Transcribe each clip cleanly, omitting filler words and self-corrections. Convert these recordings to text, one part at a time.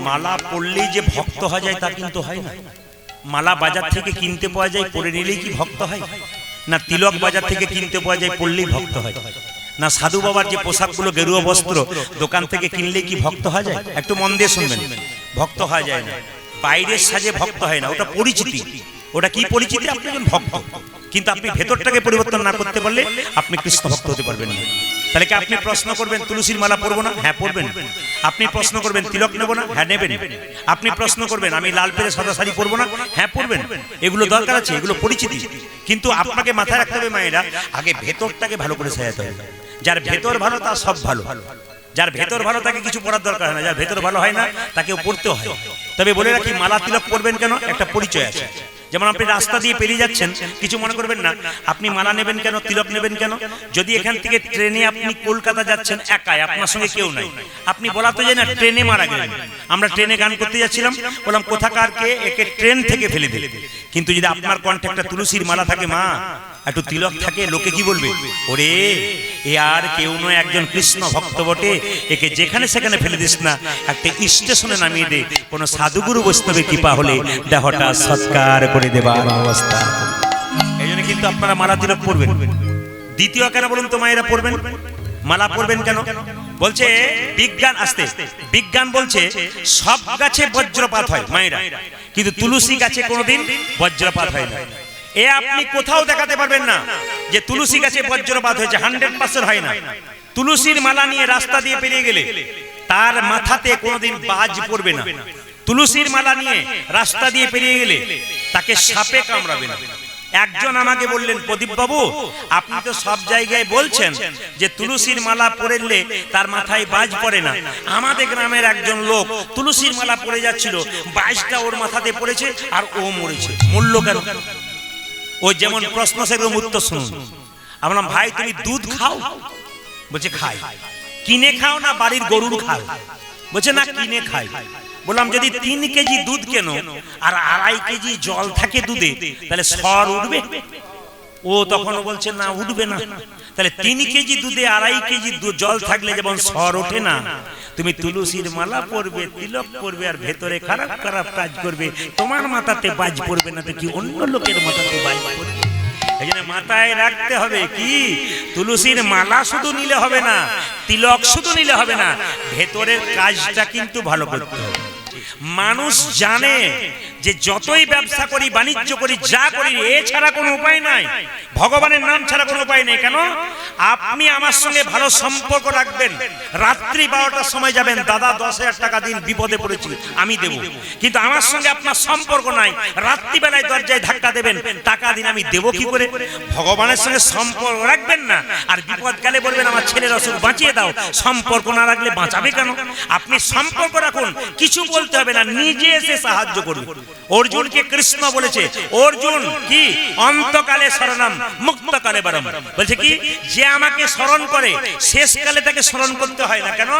মালা পড়লেই যে ভক্ত হওয়া যায় তা কিন্তু হয় না। মালা বাজার থেকে কিনতে পাওয়া যায়, পরে নিলেই কি ভক্ত হয়? না তিলক বাজার থেকে কিনতে পাওয়া যায়, পড়লেই ভক্ত হয়? না সাধু বাবার যে পোশাকগুলো গেরুয়া বস্ত্র দোকান থেকে কিনলে কি ভক্ত হওয়া যায়? একটু মন দিয়ে শুনবেন, ভক্ত হওয়া যায় না। বাইরের সাজে ভক্ত হয় না, ওটা পরিচিতি। ওটা কি পরিচিতি? আপনি একজন ভক্ত, কিন্তু আপনি ভেতরটাকে পরিবর্তন না করতে পারলে আপনি কৃষ্ণ ভক্ত হতে পারবেন না। তাহলে কি আপনি প্রশ্ন করবেন তুলসীর মালা পরবো না? হ্যাঁ পরবেন। আপনি প্রশ্ন করবেন তিলক নেবো না? হ্যাঁ নেবেন। আপনি প্রশ্ন করবেন আমি লাল পেরে সাদা শাড়ি পরবো না? হ্যাঁ পরবেন। এগুলো দরকার আছে, এগুলো পরিচিতি। কিন্তু আপনাকে মাথায় রাখতে হবে মায়েরা, আগে ভেতরটাকে ভালো করে সাজাতে হবে। যার ভেতর ভালো তার সব ভালো। যার ভেতর ভালো তাকে কিছু পড়ার দরকার হয় না, যার ভেতর ভালো হয় না তাকেও পড়তেও হয়। তবে বলে রাখি, মালা তিলক পরবেন কেন? একটা পরিচয় আছে। যেমন আপনি রাস্তা দিয়ে পেরিয়ে যাচ্ছেন, কিছু মনে করবেন না, আপনি মালা নেবেন কেন, তিলক নেবেন কেন? যদি এখান থেকে ট্রেনে আপনি কলকাতা যাচ্ছেন একাই, আপনার সঙ্গে কেউ নাই, আপনি বলা তো যায় না ট্রেনে মারা গেলেন। আমরা ট্রেনে গান করতে যাচ্ছিলাম, বললাম কোথাকার কে, একে ট্রেন থেকে ফেলে দিলে। কিন্তু যদি আপনার কণ্ঠে একটা তুলসীর মালা থাকে, মা একটু তিলক থাকে, লোকে কি বলবে? ওরে এ আর কেউ নয়, একজন কৃষ্ণ ভক্ত বটে, একে যেখানে সেখানে ফেলে দিস না, একটা স্টেশনে নামিয়ে দে, কোন সাধুগুরু বৈষ্ণবের কৃপা হলে দেহটা সৎকার করে দেবার অবস্থা। এই জন্য কিন্তু আপনারা মালা তিলক পড়বেন। দ্বিতীয় কেন বলুন তো মায়েরা পড়বেন? মালা পড়বেন কেন? বলছে বিজ্ঞান, আসতে বিজ্ঞান বলছে সব গাছে বজ্রপাত হয় মায়েরা, কিন্তু তুলসী গাছে কোনোদিন বজ্রপাত হয় না। এ আপনি কোথাও দেখাতে পারবেন না যে তুলসী গাছে বজ্রপাত হয়েছে, 100% হয় না। তুলসীর মালা নিয়ে রাস্তা দিয়ে পেরিয়ে গেলে তার মাথাতে কোনোদিন বাজ পড়বে না। তুলসীর মালা নিয়ে রাস্তা দিয়ে পেরিয়ে গেলে তাকে সাপে কামড়াবে না। একজন আমাকে বললেন, প্রদীপ বাবু আপনি তো সব জায়গায় বলছেন যে তুলসীর মালা পড়লে তার মাথায় বাজ পড়ে না। আমাদের গ্রামের একজন লোক তুলসীর মালা পড়ে যাচ্ছিল, বাজটা ওর মাথাতে পড়েছে আর ও মরেছে। মূল্য কেন? ও যেমন প্রশ্ন সেরকম উত্তর শুনুন। আমরা ভাই তুমি দুধ খাও? বলছে খাই। কিনে খাও না বাড়ির গরুর খাও? বলছে না কিনে খাই। বললাম যদি 3 কেজি দুধ কেন আর 2.5 কেজি জল থাকে দুধে, তাহলে সর উঠবে? ও তখন বলছে না উঠবে না। তাহলে 3 কেজি দুধে 2.5 কেজি জল থাকলে যেমন সর ওঠে না, তুমি তুলসীর মালা পরবে, তিলক পরবে, আর ভেতরে খারাপ খারাপ কাজ করবে, তোমার মাথাতে বাজ পড়বে না তো কি অন্য লোকের মাথাতে বাজ পড়বে? এই জন্য মাথায় রাখতে হবে কি, তুলসীর মালা শুধু নিলে হবে না, তিলক শুধু নিলে হবে না, ভেতরের কাজটা কিন্তু ভালো করতে হবে। মানুষ জানে যে যতই ব্যবসা করি, বাণিজ্য করি, যা করি, এছাড়া কোনো উপায় নাই, ভগবানের নাম ছাড়া কোনো উপায় নেই। কেন? আপনি আমার সঙ্গে ভালো সম্পর্ক রাখবেন, রাত্রি 12টার সময় যাবেন, দাদা 10,000 টাকা দিন, বিপদে পড়েছি আমি দেব, কিন্তু আমার সঙ্গে আপনার সম্পর্ক নাই, রাত্রিবেলায় দরজায় ধাক্কা দেবেন, টাকা দিন, আমি দেব কি করে? ভগবানের সঙ্গে সম্পর্ক রাখবেন না, আর বিপদ গেলে বলবেন আমার ছেলের অসুখ বাঁচিয়ে দাও। সম্পর্ক না রাখলে বাঁচাবে কেন? আপনি সম্পর্ক রাখুন, কিছু বলতে হবে না, নিজে এসে সাহায্য করবে। অর্জুনকে কৃষ্ণ বলেছে, অর্জুন কি অন্তকালে শরণম মুক্তকালে বরম, বলছে কি যে আমাকে স্মরণ করে শেষকালে তাকে স্মরণ করতে হয় না। কেন?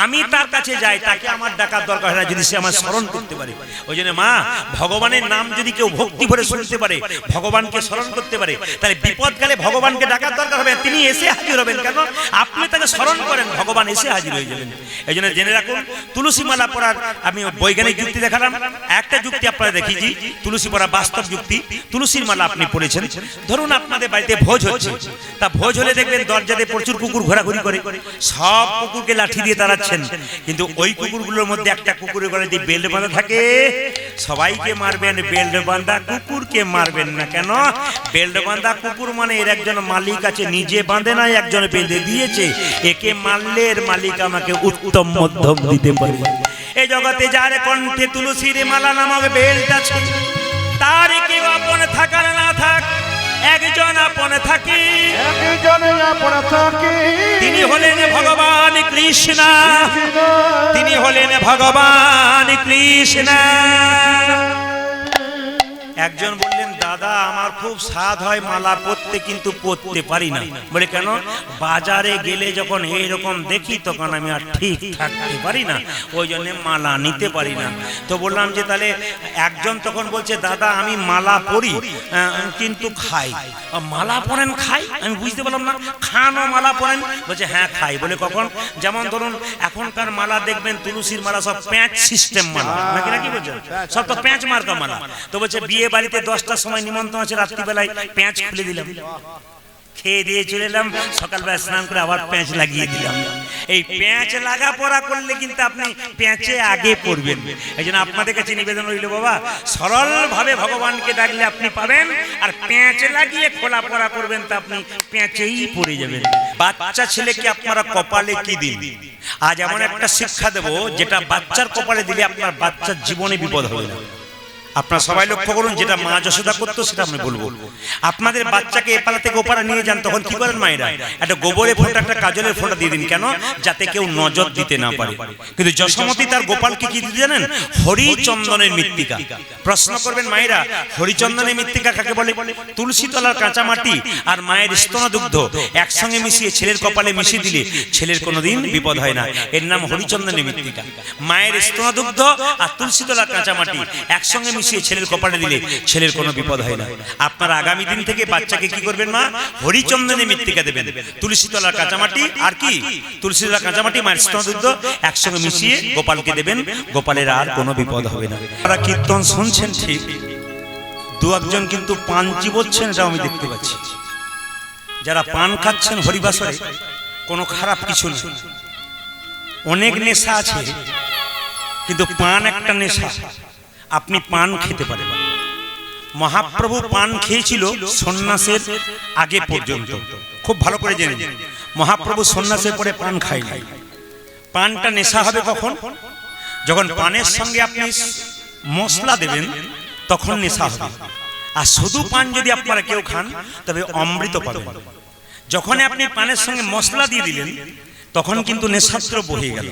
আমি তার কাছে যাই, তাকে আমার ডাকার দরকার হয় না যদি সে আমার স্মরণ করতে পারে। ওই জন্য মা, ভগবানের নাম যদি কেউ ভক্তি ভরে শুনতে পারে, ভগবানকে স্মরণ করতে পারে, তাহলে বিপদকালে ভগবানকে ডাকার দরকার হবে, তিনি এসে হাজির হবেন। কেন? আপনি তাকে স্মরণ করেন, ভগবান এসে হাজির হয়ে যাবেন। এই জন্য জেনে রাখুন, তুলসী মালা পড়ার আমি বৈজ্ঞানিক যুক্তি দেখালাম, একটা যুক্তি আপনারা দেখিয়েছি, তুলসী পড়া বাস্তব যুক্তি। তুলসীর মালা আপনি পড়েছেন, ধরুন আপনাদের বাড়িতে ভোজ হচ্ছে, তা ভোজ হলে দেখবেন দরজাতে প্রচুর কুকুর ঘোরাঘুরি করে, সব কুকুরকে লাঠি দিয়ে তাড়াচ্ছেন, কিন্তু ওই কুকুরগুলোর মধ্যে একটা কুকুরের গলায় যে বেল্ট বাঁধা থাকে, সবাইকে মারবেন, বেল্ট বাঁধা কুকুরকে মারবেন না। কেন? বেল্ট বাঁধা কুকুর মানে এর একজন মালিক আছে, নিজে বাঁধে নাই, একজন বেঁধে দিয়েছে, একে মারলে এর মালিক আমাকে উত্তম মধ্যম দিতে পারে। এই জগতে যার কণ্ঠে তুলসীর মালা নামক বেল্ট আছে, তার কেউ আপন থাকার না থাক, একজন আপন থাকি, তিনি হলেন ভগবান কৃষ্ণ, তিনি হলেন ভগবান কৃষ্ণ। একজন বললেন, দাদা আমার খুব স্বাদ হয় মালা পরতে, কিন্তু পরতে পারি না। বলে কেন? বাজারে গেলে যখন এইরকম দেখি তখন আমি আর ঠিক থাকতে পারি না, ওই জন্য মালা নিতে পারি না। তো বললাম যে তাহলে একজন তখন বলছে দাদা আমি মালা পরি কিন্তু খাই। মালা পরেন খাই? আমি বুঝতে পারলাম না। খান ও মালা পরেন? বলছে হ্যাঁ খাই। বলে কখন? যেমন ধরুন এখনকার মালা দেখবেন তুলসীর মালা সব প্যাঁচ সিস্টেম মালা, নাকি নাকি বলছেন? সব তো প্যাঁচ মার্কা মালা। তো বলছে বিয়ে বাড়িতে 10টার সময় নিমন্ত্রণ আছে, রাত্রিবেলায় প্যাঁচ খুলে দিলাম, খেয়ে দিয়ে চলে এলাম, সকালবেলা স্নান করে আবার প্যাঁচ লাগিয়ে দিলাম। এই প্যাঁচ লাগা পড়া করলে কিন্তু আপনি প্যাঁচে আগে পড়বেন। এই জন্য আপনাদের কাছে নিবেদন রইল বাবা, সরল ভাবে ভগবানকে ডাকলে আপনি পাবেন, আর প্যাঁচ লাগিয়ে খোলা পড়া করবেন তা আপনি প্যাঁচেই পড়ে যাবেন। বাচ্চা ছেলেকে আপনারা কপালে কি দিন? আজ এমন একটা শিক্ষা দেব যেটা বাচ্চার কপালে দিলে আপনার বাচ্চার জীবনে বিপদ হবে না। আপনারা সবাই লক্ষ্য করুন, যেটা মা যশোদা করতো সেটা আমি বলবো। আপনাদের বাচ্চাকে এপালা থেকে ওপারা নিয়ে যান, তখন কি করেন মায়েরা? একটা গোবরের ফোঁটা, একটা কাজলের ফোঁটা দিয়ে দিন। কেন? যাতে কেউ নজর দিতে না পারে। কিন্তু যশোমতী তার গোপালকে কি দিতে জানেন? হরিচন্দনের মৃত্তিকা। প্রশ্ন করবেন মায়েরা, হরিচন্দনের মৃত্তিকা কাকে বলে? তুলসী তলার কাঁচা মাটি আর মায়ের স্তনদুগ্ধ একসঙ্গে মিশিয়ে ছেলের কপালে মিশিয়ে দিলে ছেলের কোনোদিন বিপদ হয় না। এর নাম হরিচন্দনের মৃত্তিকা। মায়ের স্তনদুগ্ধ আর তুলসী তলার কাঁচা মাটি একসঙ্গে ছেলের কপালে দিলে ছেলের কোনো বিপদ হয় না। আপনারা আগামী দিন থেকে বাচ্চাকে কি করবেন? মা হরিচন্দনের মৃত্তিকা দেবেন, তুলসী তলার কাঁচামাটি আর কি তুলসী তলার কাঁচামাটি মায়ের স্তনদুগ্ধ একসঙ্গে মিশিয়ে গোপালকে দেবেন, গোপালের আর কোনো বিপদ হবে না। আপনারা কীর্তন শুনছেন ঠিক, দু একজন কিন্তু পান চিবোচ্ছেন, এটাও আমি দেখতে পাচ্ছি। যারা পান খাচ্ছেন হরিবাসরে কোনো খারাপ কিছু নেই, অনেক নেশা আছে, কিন্তু পান একটা নেশা। আপনি পান খেতে পারেন। মহাপ্রভু পান খেয়েছিল সন্ন্যাসের আগে পর্যন্ত, খুব ভালো করে জেনে নিন। মহাপ্রভু সন্ন্যাসের পরে পান খায়নি। পানটা নেশা হবে কখন? যখন পানের সঙ্গে আপনি মশলা দেবেন তখন নেশা হবে। আর শুধু পান যদি আপনারা কেউ খান তবে অমৃত পাবেন। যখন আপনি পানের সঙ্গে মশলা দিয়ে দিলেন তখন কিন্তু নেশাদ্রব্য হয়ে গেল।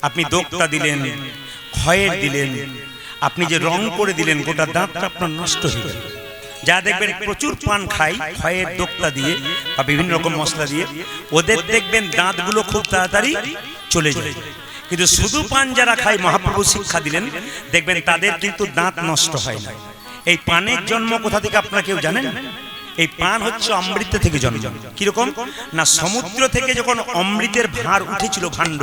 আপনি দোক্তা দিলেন, খয়ের দিলেন, আপনি যে রং করে দিলেন, গোটা দাঁতটা আপনার নষ্ট হয়ে গেল। যা দেখবেন প্রচুর পান খাই খয়ের দোক্তা দিয়ে বা বিভিন্ন রকম মশলা দিয়ে, ওদের দেখবেন দাঁতগুলো খুব তাড়াতাড়ি চলে যায়। কিন্তু শুধু পান যারা খায়, মহাপ্রভু শিক্ষা দিলেন, দেখবেন তাদের কিন্তু দাঁত নষ্ট হয় না। এই পানের জন্ম কোথা থেকে আপনারা কেউ জানেন? এই পান হচ্ছে অমৃত থেকে জন্ম। কিরকম না, সমুদ্র থেকে যখন অমৃতের ভার উঠেছিল ভাণ্ড,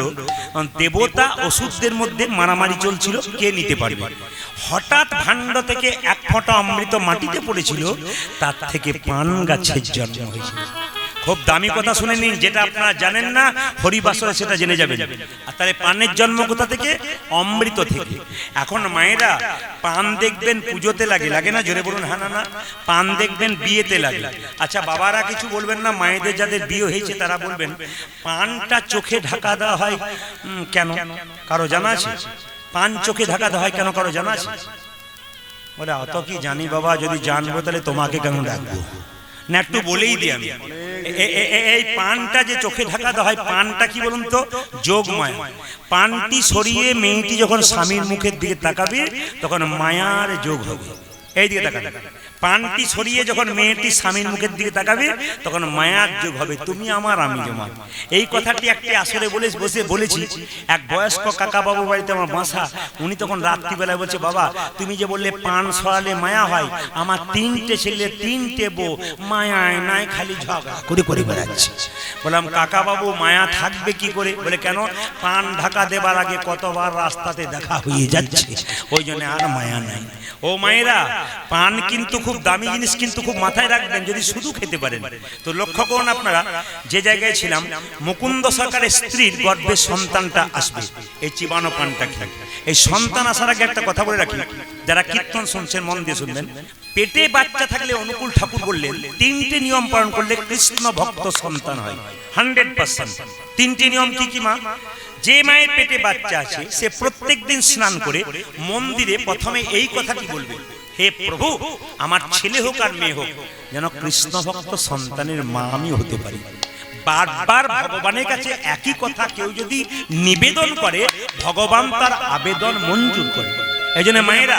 দেবতা অসুরদের মধ্যে মারামারি চলছিল কে নিতে পারবে। হঠাৎ ভাণ্ড থেকে এক ফোঁটা অমৃত মাটিতে পড়েছিল, তার থেকে পান গাছের জন্ম হয়েছিল। খুব দামি কথা শুনে নিন, যেটা আপনারা জানেন না হরিবাসরে সেটা জেনে যাবেন। আর তাহলে পানের জন্ম কোথা থেকে? অমৃত থেকে। এখন মায়েরা পান দেখবেন পুজোতে লাগে, লাগে না? জোরে বলুন হ্যাঁ না না। পান দেখবেন বিয়েতে লাগে। আচ্ছা বাবারা কিছু বলবেন না? মায়েদের যাদের বিয়ে হয়েছে তারা বলবেন পানটা চোখে ঢাকা দেওয়া হয় কেন? কারো জানা আছে? পান চোখে ঢাকা দেওয়া হয় কেন, কারো জানা আছে? বলে অত কি জানি বাবা, যদি জানবো তাহলে তোমাকে কেন ডাকবো না, একটু বলেই দিই আমি। এই পানটা যে চোখে ঢাকা দেওয়া হয়, পানটা কি বলুন তো? যোগমায়া। পানটি সরিয়ে মেয়েটি যখন স্বামীর মুখের দিকে তাকাবে তখন মায়ার যোগ হবে। এই দিকে তাকাবে। পানটি সরিয়ে যখন মেয়েটি স্বামীর মুখের দিকে তাকাবে তখন মায়ার যোগ হবে, তুমি আমার আমি তোমার। এই কথাটি একটি আসরে বসে বলেছি। এক বয়স্ক কাকা বাবু বাড়িতে আমার বাসা, উনি তখন রাত্রিবেলায় বলছে, বাবা তুমি যে বললে পান সরালে মায়া হয়, আমার 3টে ছেলে 3টে বউ, মায়ায় নাই খালি ঝগড়া করে করে বেড়াচ্ছে। বললাম কাকা বাবু মায়া থাকবে কি করে? বলে কেন? পান ঢাকা দেবার আগে কতবার রাস্তাতে দেখা হয়ে যাচ্ছে, ওই জন্য আর মায়া নাই। ও মায়েরা, পান কিন্তু খুব দামি জিনিস, কিন্তু খুব মাথায় রাখবেন যদি শুধু খেতে পারেন। তো লক্ষ্য করুন আপনারা, যে জায়গায় ছিলাম, মুকুন্দ সরকারের স্ত্রীর গর্ভে সন্তানটা আসবে এই চিবানো পানটা খেয়ে। এই সন্তান আসার আগে একটা কথা বলে রাখি, যারা কীর্তন শুনছেন মন দিয়ে শুনবেন। পেটে বাচ্চা থাকলে অনুকূল ঠাকুর বললেন 3টে নিয়ম পালন করলে কৃষ্ণ ভক্ত সন্তান হয় 100%। 3টে নিয়ম কি কি মা? যে মায়ের পেটে বাচ্চা আছে সে প্রত্যেক দিন স্নান করে মন্দিরে প্রথমে এই কথাটি বলবে, হে প্রভু আমার ছেলে হোক আর মেয়ে হোক যেন কৃষ্ণ ভক্ত সন্তানের মা আমি হতে পারি। বারবার ভগবানের কাছে একই কথা কেউ যদি নিবেদন করে, ভগবান তার আবেদন মঞ্জুর করে। এই জন্য মায়েরা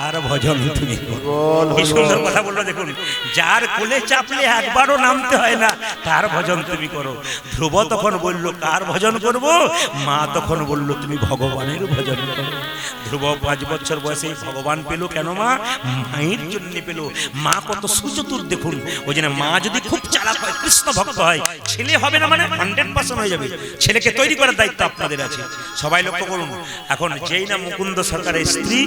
কার ভজন তুমি করো? কি সুন্দর কথা বললো দেখুন, যার কোলে চাপলে একবারও নামতে হয় না তার ভজন তুমি করো। ধ্রুব তখন বলল কার ভজন করব? মা তখন বলল তুমি ভগবানের ভজন করো। ধ্রুব 5 বছর বয়সে ভগবান পেল কেন? মা মায়ের জন্য পেল। মা কত সুচতুর দেখুন। ওই জন্য মা যদি খুব চালাক হয়, কৃষ্ণ ভক্ত হয়, ছেলে হবে না মানে 100% হয়ে যাবে। ছেলেকে তৈরি করার দায়িত্ব আপনাদের আছে। সবাই লক্ষ্য করুন, এখন যেই না মুকুন্দ সরকারের স্ত্রী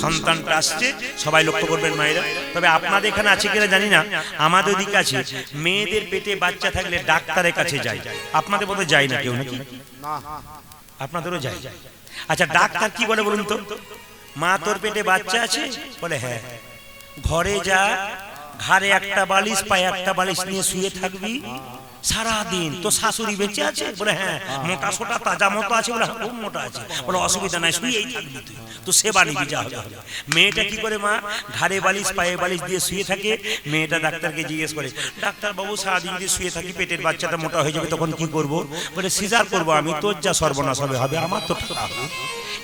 সন্তানটা আসছে, সবাই লক্ষ্য করবেন মায়েরা। তবে আপনাদের এখানে আছে কিনা জানি না, আমাদের দিকে আছে, মেয়েদের পেটে বাচ্চা থাকলে ডাক্তারের কাছে যায়। আপনাদের বোধহয় যায় না কেউ, নাকি? আপনাদেরও যায়? আচ্ছা, ডাক্তার কি বলে বলুন তো? মা তোর পেটে বাচ্চা আছে? বলে হ্যাঁ। ঘরে যা, ঘাড়ে একটা বালিশ, পায়ে একটা বালিশ নিয়ে শুয়ে থাকবি সারাদিন। তো শাশুড়ি বেঁচে আছে? বলে হ্যাঁ। মোটা সোটা তাজা মতো আছে? বলে খুব মোটা আছে। বলে অসুবিধা নাই, শুয়েই থাকবি তুই, তো সেবা নিবি যা হবে। মেয়েটা কি করে? মা ঘাড়ে বালিশ পায়ে বালিশ দিয়ে শুয়ে থাকে। মেয়েটা ডাক্তারকে জিজ্ঞেস করে, ডাক্তার বাবু সারাদিন যদি শুয়ে থাকি পেটের বাচ্চাটা মোটা হয়ে যাবে, তখন কি করব? বলে সিজার করবো আমি। তোর যা সর্বনাশ হবে হবে, আমার তো টাকা হবে।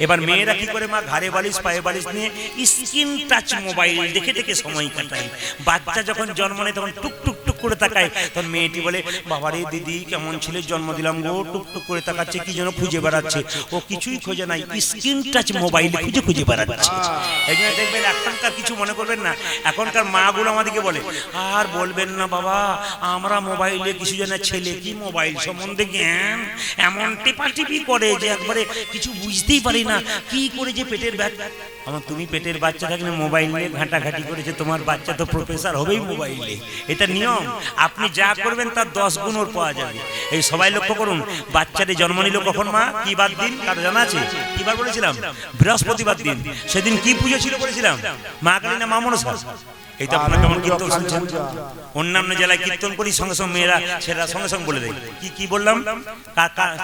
এবার মেয়েরা কি করে? মা ঘাড়ে বালিশ পায়ে বালিশ নিয়ে স্ক্রিন টাচ মোবাইল দেখে দেখে সময় কাটায়। বাচ্চা যখন জন্ম নেয় তখন টুক টুক টুক করে তাকায়। তখন মেয়েটি বলে, বাবারে দিদি কেমন ছেলে জন্ম দিলাম গো, টুক টুক করে তাকাচ্ছে, কি যেন খুঁজে বেড়াচ্ছে। ও কিছুই খোঁজে নাই, স্ক্রিন টাচ মোবাইল খুঁজে খুঁজে বেড়াচ্ছে। এই জন্য দেখবেন এখনকার কিছু মনে করবেন না, এখনকার মাগুলো আমাদেরকে বলে, আর বলবেন না বাবা, আমরা মোবাইলে কিছু জানা। ছেলে কি মোবাইল সম্বন্ধে জ্ঞান এমন টেপাটিপি করে যে একবারে কিছু বুঝতেই পারি না কি করে যে পেটের বাচ্চা। আমার তুমি পেটের বাচ্চা থাকলে মোবাইল নিয়ে ঘাঁটাঘাঁটি করেছে, তোমার বাচ্চা তো প্রফেসর হবেই মোবাইলে। এটা নিয়ম, আপনি যা করবেন তার 10 গুণ ওর পাওয়া যাবে। এই সবাই লক্ষ্য করুন, বাচ্চাটি জন্ম নিল কখন? মা কি বার দিন কার জানা আছে? কি বার বলেছিলাম? বৃহস্পতিবার দিন। সেদিন কি পুজো ছিল বলেছিলাম? মা কালী না মা মনসা? এইটা আপনার কেমন কীর্তন শুনছেন? অন্যান্য জেলায় কীর্তন করি, সঙ্গে সঙ্গে মেয়েরা সেটা সঙ্গে সঙ্গে বলে দেয়। কি বললাম?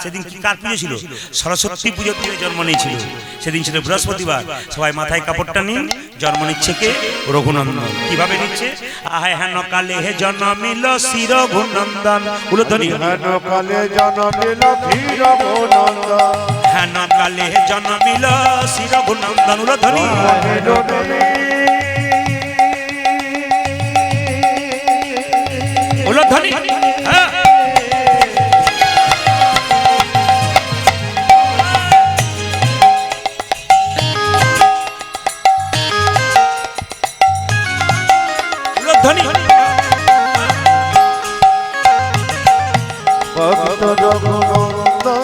সেদিন কার পুজো ছিল? সরস্বতী পুজো দিয়ে জন্ম নিয়েছিল। সেদিন ছিল বৃহস্পতিবার। সবাই মাথায় কাপড়টা নিন। জন্ম নিচ্ছে কে? রঘুনন্দন। কিভাবে নিচ্ছে? আহায় হেন কালে হে জন্মিল শির রঘুনন্দন। উলধ্বনি। হেন কালে জন্মিল শির রঘুনন্দন। হেন কালে হে জন্মিল শির রঘুনন্দন। উলধ্বনি। উলধ্বনি। হ্যাঁ। উলধ্বনি। ভক্ত রঘুনন্দন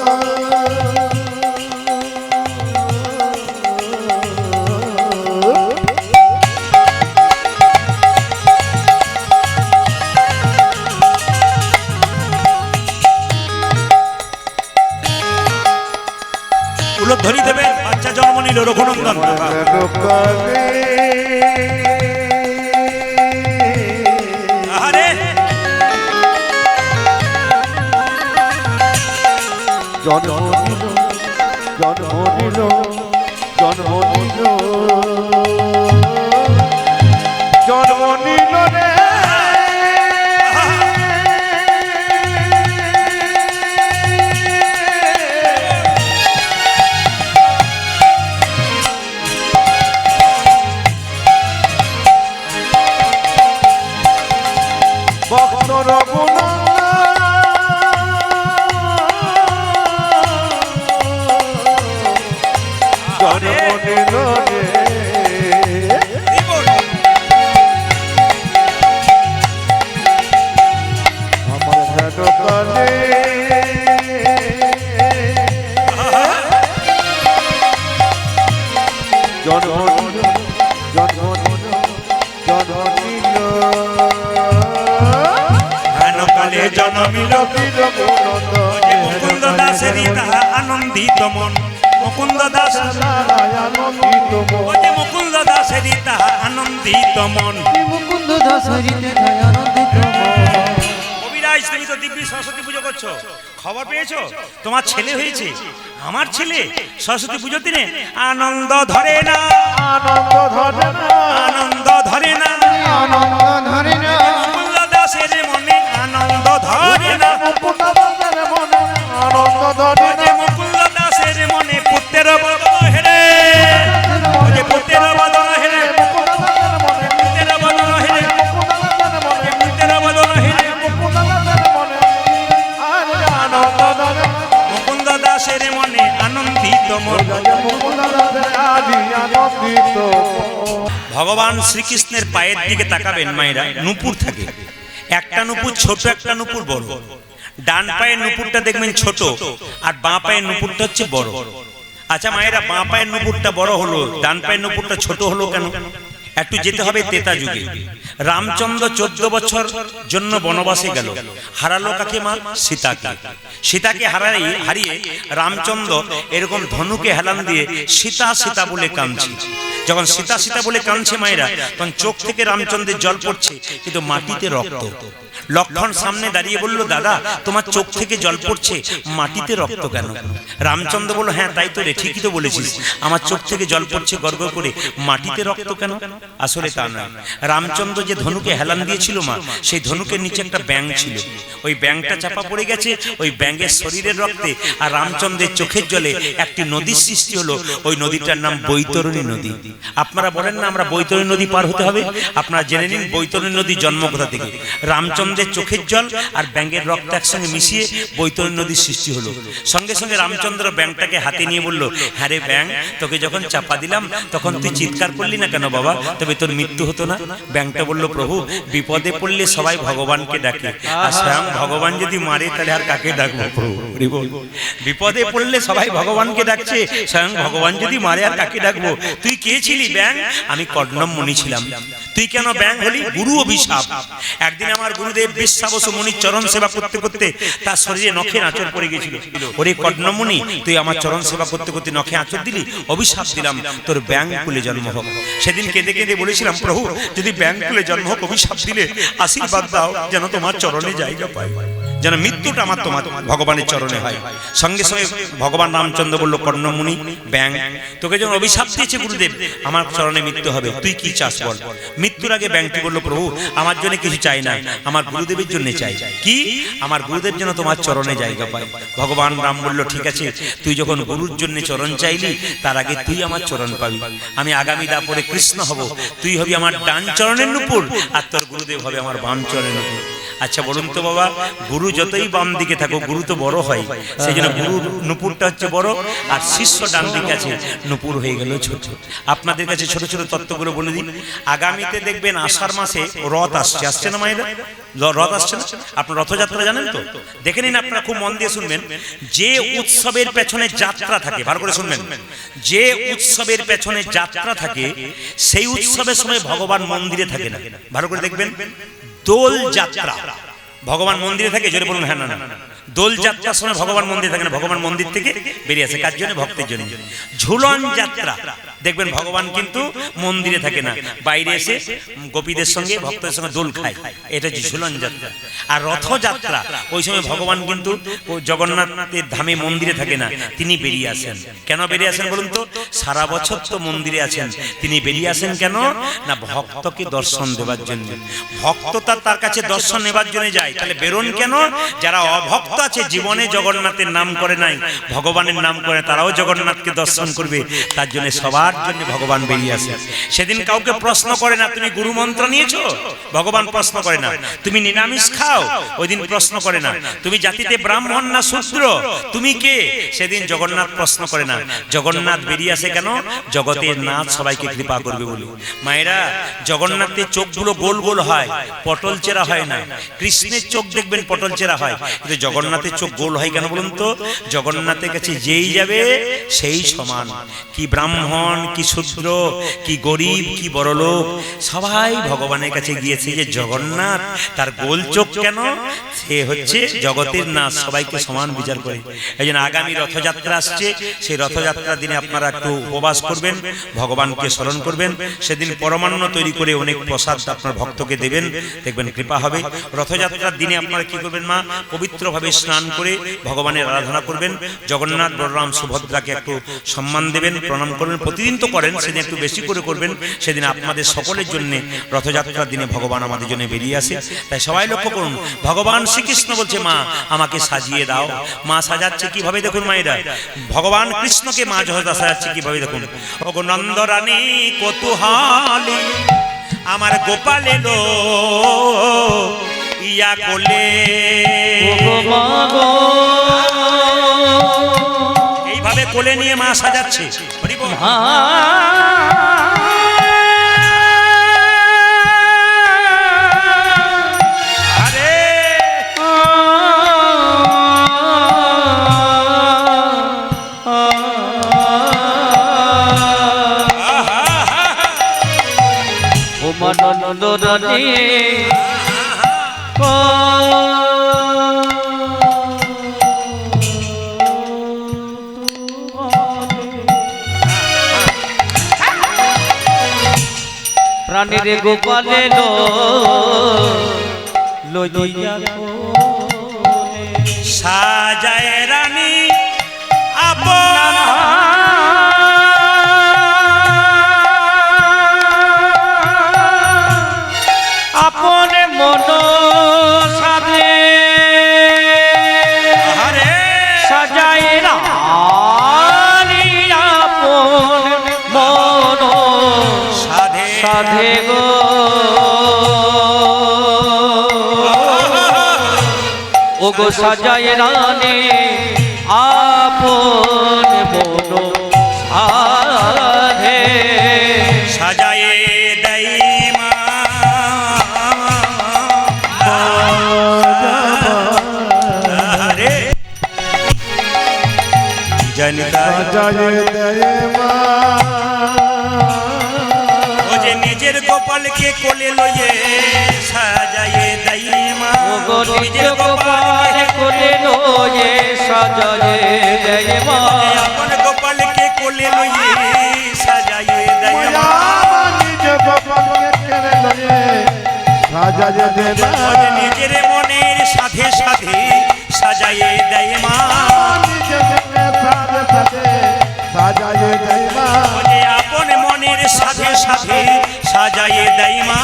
উলধ্বনি দেবে। বাচ্চা জন্ম নিল রঘুনন্দন। আরে জন্ম নিল জন্ম নিল জন্ম নিল জন্ম নিল রে ভক্ত রঘুনন্দন জন্ম নিল রে আমার হেন কালে জন্ম নিল জন্ম নিল জন্ম নিল হেন কালে জন্মিল মুকুন্দ দাসের তাহা আনন্দিত মন। মুকুন্দ দাস আনন্দিত ওরে মুকুন্দ দাসের তাহা আনন্দিত মন। মুকুন্দ দাস হরিতে আনন্দিত কবিরাজ, তুমি তো দিব্যি সরস্বতী পুজো করছো, খবর পেয়েছো? তোমার ছেলে হয়েছে। আমার ছেলে সরস্বতী পুজোর দিনে আনন্দ ধরে না, আনন্দ ধরে না আনন্দ ধরে না, আনন্দ ধরে না। মুকুন্দ দাসের মনে আনন্দ ধরে না। মুকুন্দ দাসের মনে আনন্দ ধরে না ওরে মুকুন্দ দাসের মনে পুত্রের বদন হেরে, ওরে পুত্রের বদন হেরে মন। আদি আনন্দিত ভগবান শ্রীকৃষ্ণের পায়ের দিকে তাকাবেন মায়েরা, নুপুর থাকে, একটা নুপুর ছোট, একটা নুপুর বড়। ডান পায়ের নুপুরটা দেখবেন ছোট, আর বাঁ পায়ের নুপুরটা হচ্ছে বড়। আচ্ছা মায়েরা, বাঁ পায়ের নুপুরটা বড় হলো, ডান পায়ের নুপুরটা ছোট হলো কেন? একটু যেতে হবে ত্রেতা যুগে। রামচন্দ্র 14 বছর জন্য বনবাসে গেল, হারালো কাকে মা? সীতাকে। সীতাকে হারিয়ে রামচন্দ্র এরকম ধনুকে হেলান দিয়ে সীতা সীতা বলে কাঁদছে। যখন সীতা সীতা বলে কাঁদছে মায়েরা, তখন চোখ থেকে রামচন্দ্রের জল পড়ছে, কিন্তু মাটিতে রক্ত। লক্ষণ সামনে দাঁড়িয়ে বলল, দাদা তোমার চোখ থেকে জল পড়ছে, মাটিতে রক্ত কেন? রামচন্দ্র বলল, হ্যাঁ তাই তো রে, ঠিকই তো বলেছিস, আমার চোখ থেকে জল পড়ছে গড়গড় করে, মাটিতে রক্ত কেন? আসলে তা নয়, রামচন্দ্র যে ধনুকে হেলান দিয়েছিল মা, সেই ধনুকের নিচে একটা ব্যাঙ ছিল, ওই ব্যাঙটা চাপা পড়ে গেছে, ওই ব্যাঙের শরীরের রক্তে আর রামচন্দ্রের চোখের জলে একটি নদীর সৃষ্টি হলো। ওই নদীটার নাম বৈতরণী নদী। আপনারা বলেন না আমরা বৈতরণী নদী পার হতে হবে? আপনারা জেনে নিন বৈতরণী নদীর জন্ম কোথা থেকে। রামচন্দ্রের চোখের জল আর ব্যাঙের রক্ত একসঙ্গে মিশিয়ে বৈতরণী নদীর সৃষ্টি হলো। সঙ্গে সঙ্গে রামচন্দ্র ব্যাঙটাকে হাতে নিয়ে বলল, হ্যাঁ রে ব্যাঙ, তোকে যখন চাপা দিলাম তখন তুই চিৎকার করলি না কেন বাবা? তবে তোর মৃত্যু হতো না? ব্যাঙটা বলল, প্রভু বিপদে পড়লে সবাই ভগবানকে ডাকে, আর স্বয়ং ভগবান যদি মারে তাহলে আর কাকে ডাকবো প্রভু? বিপদে পড়লে সবাই ভগবানকে ডাকছে, স্বয়ং ভগবান যদি মারে আর কাকে ডাকবো? তুই কে ছিলি ব্যাঙ? আমি কর্ণম মুনি ছিলাম। তুই কেন ব্যাঙ হলি? গুরু অভিশাপ। একদিন আমার গুরুদেব বিশ্বাস মুনির চরণ সেবা করতে করতে তার শরীরে নখের আঁচড় পড়ে গেছিল। ওরে কর্ণমুনি, তুই আমার চরণ সেবা করতে করতে নখে আঁচড় দিলি, অভিশাপ দিলাম তোর ব্যাঙ কুলে জন্ম হোক। সেদিন কেঁদে কেঁদে বলেছিলাম, প্রভু যদি ব্যাঙ কুলে জন্ম হোক, অভিশাপ দিলে আশীর্বাদ দাও যেন তোমার চরণে জায়গা পাই, যেন মৃত্যুটা আমার তোমার ভগবানের চরণে হয়। সঙ্গে সঙ্গে ভগবান রামচন্দ্র বলল, কর্ণমুনি ব্যাঙ, তোকে যখন অভিশাপ দিয়েছে গুরুদেব আমার চরণে মৃত্যু হবে, তুই কি চাস বল? মৃত্যুর আগে ব্যাঙটি বলল, প্রভু আমার জন্য কিছু চাই না, আমার গুরুদেবের জন্য চাই। কি? আমার গুরুদেব যেন তোমার চরণে জায়গা পায়। ভগবান রাম বলল, ঠিক আছে, তুই যখন গুরুর জন্য চরণ চাইলি, তার আগে তুই আমার চরণ পাবি। আমি আগামী দাপরে কৃষ্ণ হব, তুই হবি আমার ডান চরণের নুপুর, আর তোর গুরুদেব হবে আমার বাম চরণের নুপুর। আচ্ছা বলুন তো বাবা, গুরু যতই বাম দিকে থাকো, গুরু তো বড় হয়, সেই জন্য গুরুর নুপুরটা হচ্ছে বড়, আর শিষ্য ডান দিকে আছে, নুপুর হয়ে গেল ছোট। আপনাদের কাছে ছোট ছোট তত্ত্বগুলো বলে দিন। আগামীতে দেখবেন আষাঢ় মাসে রথ আসছে, আসছে না মায়েরা? রথ আসছে না? আপনার রথযাত্রা জানেন তো? দেখে নিন, আপনারা খুব মন দিয়ে শুনবেন। যে উৎসবের পেছনে যাত্রা থাকে, ভালো করে শুনবেন, যে উৎসবের পেছনে যাত্রা থাকে সেই উৎসবের সময় ভগবান মন্দিরে থাকে না। ভালো করে দেখবেন, দোল যাত্রা ভগবান মন্দিরে থাকে, জোরে বলুন হ্যাঁ না না। দোল যাত্রার সময় ভগবান মন্দিরে থাকে না, ভগবান মন্দির থেকে বেরিয়ে আসে। কার জন্য? ভক্তের জন্য। ঝুলন যাত্রা দেখবেন ভগবান কিন্তু মন্দিরে থাকে না, বাইরে এসে গোপীদের সঙ্গে ভক্তদের সঙ্গে দোল খায়, এটা হচ্ছে ঝুলন যাত্রা। আর রথযাত্রা ওই সময় ভগবান কিন্তু জগন্নাথের ধামে মন্দিরে থাকে না, তিনি বেরিয়ে আসেন। কেন বেরিয়ে আসেন বলুন তো? সারা বছর তো মন্দিরে আছেন, তিনি বেরিয়ে আসেন কেন না? ভক্তকে দর্শন দেওয়ার জন্য। ভক্ত তার কাছে দর্শন নেবার জন্য যায়, তাহলে বেরোন কেন? যারা অভক্ত আছে, জীবনে জগন্নাথের নাম করে নাই, ভগবানের নাম করে, তারাও জগন্নাথকে দর্শন করবে, তার জন্য সবার জন্য ভগবান বেরিয়ে আসে। সেদিন কাউকে প্রশ্ন করে না তুমি গুরু মন্ত্র নিয়েছো, ভগবান প্রশ্ন করে না। তুমি নিরামিষ খাও, ওই দিন প্রশ্ন করে না। তুমি জাতিতে ব্রাহ্মণ না শূদ্র, তুমি কে, সেদিন জগন্নাথ প্রশ্ন করে না। জগন্নাথ বেরিয়ে আসে কেন? জগতের নাথ সবাইকে কৃপা করবে বলে। মায়েরা, জগন্নাথের চোখগুলো গোল গোল হয়, পটল চেরা হয় না। কৃষ্ণের চোখ দেখবেন পটল চেরা হয়, কিন্তু জগন্নাথের চোখ গোল হয় কেন বলুন তো? জগন্নাথের কাছে যেই যাবে সেই সমান, কি ব্রাহ্মণ কি শূদ্র, কি গরিব কি বড়লোক, সবাই ভগবানের কাছে গিয়েছে। যে জগন্নাথ তার গোল চোখ কেন? সে হচ্ছে জগতের নাথ, সবাইকে সমান বিচার করে। এই জন্য আগামী রথযাত্রা আসছে, সেই রথযাত্রার দিনে আপনারা একটু উপবাস করবেন, ভগবানকে স্মরণ করবেন। সেদিন পরমান্ন তৈরি করে অনেক প্রসাদ আপনার ভক্তকে দেবেন, দেখবেন কৃপা হবে। রথযাত্রার দিনে আপনারা কি করবেন মা? পবিত্রভাবে স্নান করে ভগবানের আরাধনা করবেন। জগন্নাথ বলরাম সুভদ্রাকে একটু সম্মান দেবেন, প্রণাম করবেন। প্রতিদিন তো করেন, সেদিন একটু বেশি করে করবেন। সেদিন আপনাদের সকলের জন্য রথযাত্রার দিনে ভগবান আমাদের জন্য বেরিয়ে আসে। তাই সবাই লক্ষ্য করুন, ভগবান শ্রীকৃষ্ণ বলছে মা আমাকে সাজিয়ে দাও। মা সাজাচ্ছে কিভাবে দেখুন মায়েরা, ভগবান কৃষ্ণকে মা যশোদা সাজাচ্ছে কিভাবে দেখুন। ওগো নন্দরানী কৌতূহলী আমার গোপাল এলো ইয়া কোলে, এইভাবে কোলে নিয়ে মা সাজাচ্ছে। হরি বল। আরে ও মানন্দ রানী প্রাণীর গোপালে লইয়া সাজায় রানী আপন আপন মন সাধে সাজায় রানী আপন মন সাধে সাধে গো ও গো সাজায় রানী আপন মন সাধে সাজায়ে দেই মা আরে জনিতা সাজায়ে দেয় মা ও যে নিজের গোপালকে কোলে লয়ে সাজায়ে দেই মা ও গো নিজের গোপাল কোলে লয়ে সাজায়ে দেয় মা আপন গোপালকে কোলে লয়ে সাজায়ে দেই মা নিজ গোপালকে কেড়ে লয়ে সাজায়ে দেয় মা ও যে নিজের মনের সাথে সাথে সাজায়ে দেয় মা নিজ মনের সাথে সাথে সাজায়ে দেয় মা ও যে আপন মনের সাথে সাথে সাজায়ে দেয় মা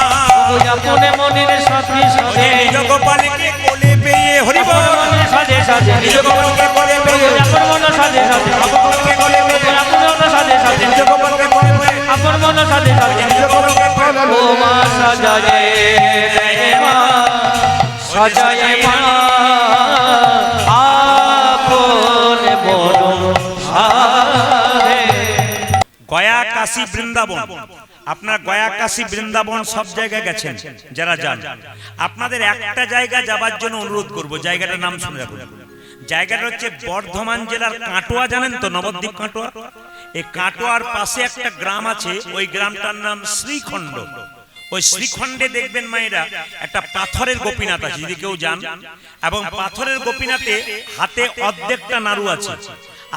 ও আপন মনের সাথে ও যে সাথে নিজ গোপালকে কোলে পেয়ে হরি বল মনের সাথে সাথে নিজ গোপালকে কোলে পেয়ে আপন মনের সাথে সাথে গোপালকে কোলে পেয়ে আপন মনের সাথে সাথে নিজ গোপালকে কোলে পেয়ে আপন মনের সাথে সাথে নিজ গোপালকে কোলে ও মা সাজায়ে দেয় মা সাজায়ে মা আপন মন সাধে গয়া কাশী বৃন্দাবন আপনার গয়া কাশী বৃন্দাবন সব জায়গায় গেছেন যারা যান আপনাদের একটা জায়গা যাবার জন্য অনুরোধ করব জায়গাটার নাম শুনে রাখুন জায়গাটা হচ্ছে বর্ধমান জেলার কাটোয়া জানেন তো নবদ্বীপ কাটোয়া এই কাটোয়ার পাশে একটা গ্রাম আছে ওই গ্রামটার নাম শ্রীখণ্ড ওই শ্রীখণ্ডে দেখবেন মায়েরা একটা পাথরের গোপীনাথ আছে যদি কেউ যান এবং পাথরের গোপীনাথে হাতে অর্ধেকটা নাড়ু আছে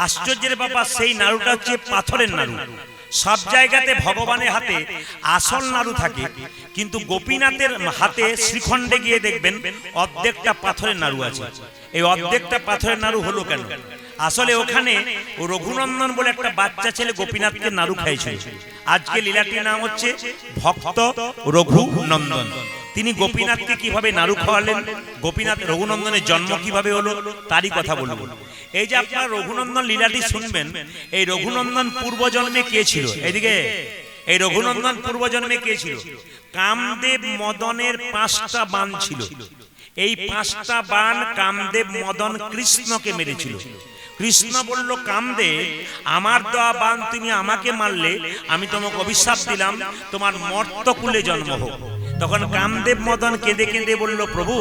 আশ্চর্যের ব্যাপার সেই নাড়ুটা হচ্ছে পাথরের নাড়ু সব জায়গাতে ভগবানের হাতে আসল নাড়ু থাকে কিন্তু গোপীনাথের হাতে শ্রীখণ্ডে গিয়ে দেখবেন অর্ধেকটা পাথরের নাড়ু আছে এই অর্ধেকটা পাথরের নাড়ু হলো কেন আসলে ওখানে রঘুনন্দন বলে একটা বাচ্চা ছেলে গোপীনাথকে নাড়ু খাইছিল আজকে লীলাটির নাম হচ্ছে ভক্ত রঘুনন্দন তিনি গোপীনাথকে কিভাবে নাড়ু খাওয়ালেন গোপীনাথ রঘুনন্দনের জন্ম কিভাবে হলো তারই কথা বলবো এই যে আপনারা রঘুনন্দন লীলাটি শুনবেন এই রঘুনন্দন পূর্বজন্মে কে ছিল এদিকে এই রঘুনন্দন পূর্বজন্মে কে ছিল কামদেব মদনের 5টা বাণ ছিল এই 5টা বাণ কামদেব মদন কৃষ্ণকে মেরেছিল কৃষ্ণ বলল কামদেব আমার দেওয়া বাণ তুমি আমাকে মারলে আমি তোমাকে অভিশাপ দিলাম তোমার মর্তকুলে জন্ম হোক তখন কামদেব মদন কেঁদে কেঁদে বলল প্রভু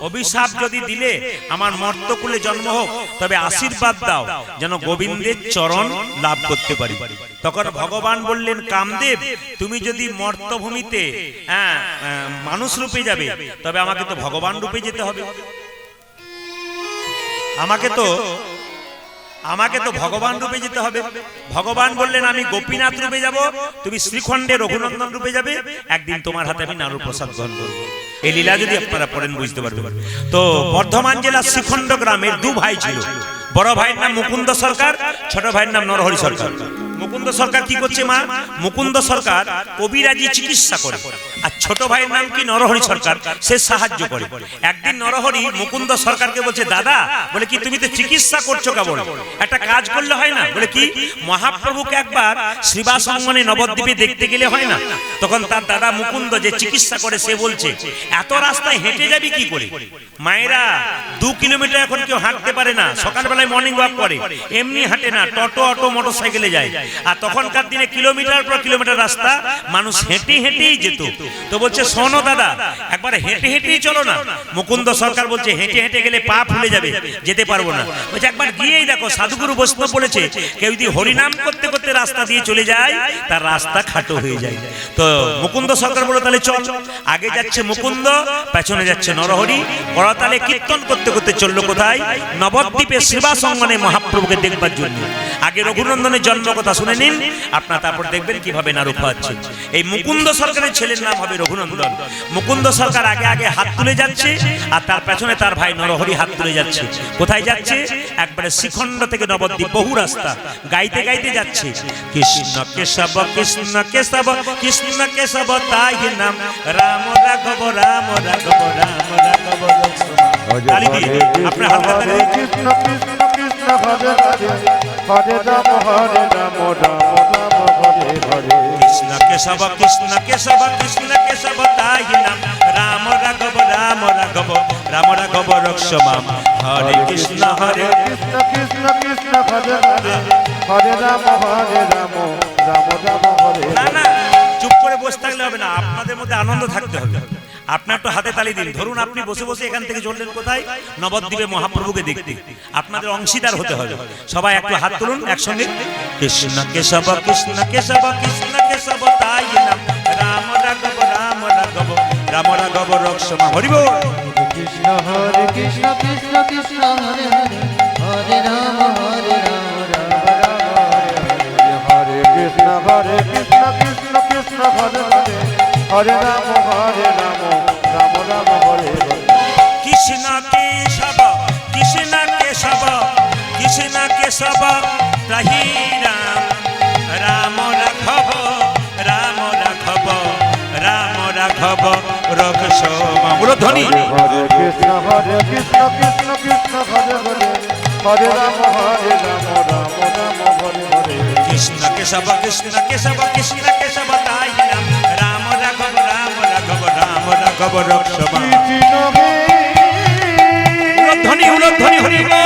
অভিশাপ যদি দিলে আমার মর্তকুলে জন্ম হোক তবে আশীর্বাদ দাও যেন গোবিন্দের চরণ লাভ করতে পারি তখন ভগবান বললেন কামদেব তুমি যদি মর্তভূমিতে মানুষ রূপে যাবে তবে আমাকে তো ভগবান রূপে যেতে হবে আমাকে তো ভগবান রূপে যেতে হবে ভগবান বললেন আমি গোপীনাথ রূপে যাব তুমি শ্রীখণ্ডে রঘুনন্দন রূপে যাবে একদিন তোমার হাতে আমি নাড়ু প্রসাদ গ্রহণ করব এই লীলা যদি আপনারা পড়েন বুঝতে পারবেন তো বর্ধমান জেলার শ্রীখণ্ড গ্রামের 2 ভাই ছিল বড় ভাইয়ের নাম মুকুন্দ সরকার ছোট ভাইয়ের নাম নরহরি সরকার মুকুন্দ সরকার কি করছে মা মুকুন্দ সরকার কবিরাজি চিকিৎসা করে আর ছোট ভাইয়ের নাম কি নরহরি সরকার, সে সাহায্য করে। একদিন নরহরি মুকুন্দ সরকারকে বলছে, দাদা বলে কি তুমি তো চিকিৎসা করছো কেবল, একটা কাজ করলে হয় না? বলে কি, মহাপ্রভুকে একবার শ্রীবাস অঙ্গনে নবদ্বীপে দেখতে গেলে হয় না? তখন তার দাদা মুকুন্দ যে চিকিৎসা করে সে বলছে, এত রাস্তায় হেঁটে যাবি কি করে? মায়েরা 2 কিলোমিটার এখন কেউ হাঁটতে পারে না, সকালবেলায় মর্নিং ওয়াক করে, এমনি হাঁটে না, টোটো অটো মোটরসাইকেলে যায়। আর তখনকার দিনে কিলোমিটার পর কিলোমিটার রাস্তা মানুষ হেঁটে হেঁটেই যেত। তো বলছে, শোনো দাদা একবার হেঁটে হেঁটেই চলো না। মুকুন্দ সরকার বলছে, হেঁটে হেঁটে গেলে পা ফুলে যাবে, যেতে পারবো না। বলছে, একবার গিয়েই দেখো, সাধুগুরু বৈষ্ণব বলেছে কেউ যদি হরিনাম করতে করতে রাস্তা দিয়ে চলে যায় তার রাস্তা খাটো হয়ে যায়। তো মুকুন্দ সরকার বলে, তাহলে চল। আগে যাচ্ছে মুকুন্দ, পেছনে যাচ্ছে নরহরি, করতালে কীর্তন করতে করতে চললো কোথায়? নবদ্বীপে শ্রীবাস অঙ্গনে মহাপ্রভুকে দেখবার জন্য। আগে রঘুনন্দনের জন্ম কথা শুনে নিন, আপনার তারপর দেখবেন কিভাবে নাড়ু খাওয়াচ্ছে। এই মুকুন্দ সরকারের ছেলের নাম হবে রঘুনন্দন। মুকুন্দ সরকার আগে আগে হাত তুলে যাচ্ছে, আর তার পেছনে তার ভাই নরহরি হাত তুলে যাচ্ছে। কোথায় যাচ্ছে? একবারে শ্রীখণ্ড থেকে নবদ্বীপ বহু রাস্তা, গাইতে গাইতে যাচ্ছে, কৃষ্ণ কেশব কৃষ্ণ কেশব কৃষ্ণ কেশব তাই নাম, রাম রাঘব রাম রাঘব রাম রাঘব। তালি দিয়ে আপনার হালকা তালি। কৃষ্ণ কৃষ্ণ কৃষ্ণ হরে হরে, হরে রাম হরে রাম, রাম রাম হরে হরে। কৃষ্ণ কেশব কৃষ্ণ কেশব কৃষ্ণ কেশব তাই নাম, রাম রাঘব রাম রাঘব রাম রাঘব রক্ষমাম। হরে কৃষ্ণ হরে কৃষ্ণ কৃষ্ণ কৃষ্ণ হরে হরে, হরে রাম হরে রাম, রাম রাম হরে হরে। না না, চুপ করে বসে থাকলে হবে না, আপনাদের মধ্যে আনন্দ থাকতে হবে। আপনার একটু হাতে তালি দিন। ধরুন আপনি বসে বসে এখান থেকে চললেন কোথায়? নবদ্বীপে মহাপ্রভুকে দেখতে। আপনাদের অংশীদার হতে হবে। সবাই একটু হাত তুলুন একসঙ্গে। কৃষ্ণ কেশব কৃষ্ণ কেশব কৃষ্ণ কেশব তাই নাম, রাম রাঘব রাম রাঘব রাম রাঘব রক্ষমা। হরি বল। কৃষ্ণ হরে কৃষ্ণ কৃষ্ণ কৃষ্ণ হরে হরে, হরে রাম হরে রাম, রাম রাম হরে হরে। হরে কৃষ্ণ কৃষ্ণ কৃষ্ণ হরে হরে, হরে রাম হরে রাম, রাম রাম হরে হরে। কৃষ্ণ কেশব কৃষ্ণ কেশব কৃষ্ণ কেশব তাহি রাম, রাম রাঘব রাম রাঘব রাম রাঘব রক্ষমা। মূলধ্বনি। হরে কৃষ্ণ কৃষ্ণ কৃষ্ণ হরে হরে, হরে রাম হরে রাম, রাম রাম হরে হরে। কৃষ্ণ কেশব কৃষ্ণ কেশব কৃষ্ণ কেশব তাই নাম, রাম রাঘব রাম রাঘব রাম রাঘব রক্ষমা। উলধ্বনি উলধ্বনি। হরি বল।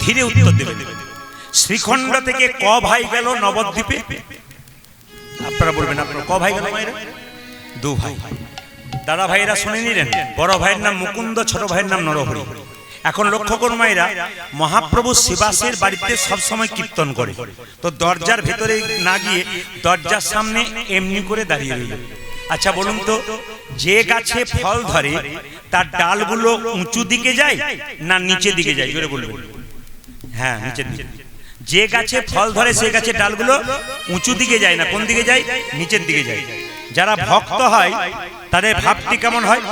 ধীরে উত্তর দেবেন। শ্রীখণ্ড থেকে ক ভাই গেল নবদ্বীপে? আপনারা বলবেন, আপনারা ক ভাই গেল? মায়েরা 2 ভাই। দাদা ভাইরা শুনে নিলেন, বড় ভাইয়ের নাম মুকুন্দ, ছোট ভাইয়ের নাম নরহরি। এখন লক্ষ্য করুন মায়েরা, মহাপ্রভু শিবাসের বাড়িতে সবসময় কীর্তন করে। তো দরজার ভেতরে না গিয়ে দরজার সামনে এমনি করে দাঁড়িয়ে রইল। আচ্ছা বলুন তো, যে গাছে ফল ধরে তার ডালগুলো উঁচু দিকে যায় না নিচের দিকে যায়? জোরে বলবেন। হ্যাঁ, নিচের দিকে। যে গাছে ফল ধরে সেই গাছের ডালগুলো উঁচু দিকে যায় না, কোন দিকে যায়? নিচের দিকে যায়। যারা ভক্ত হয় তাদের ভাবটি কেমন হয়?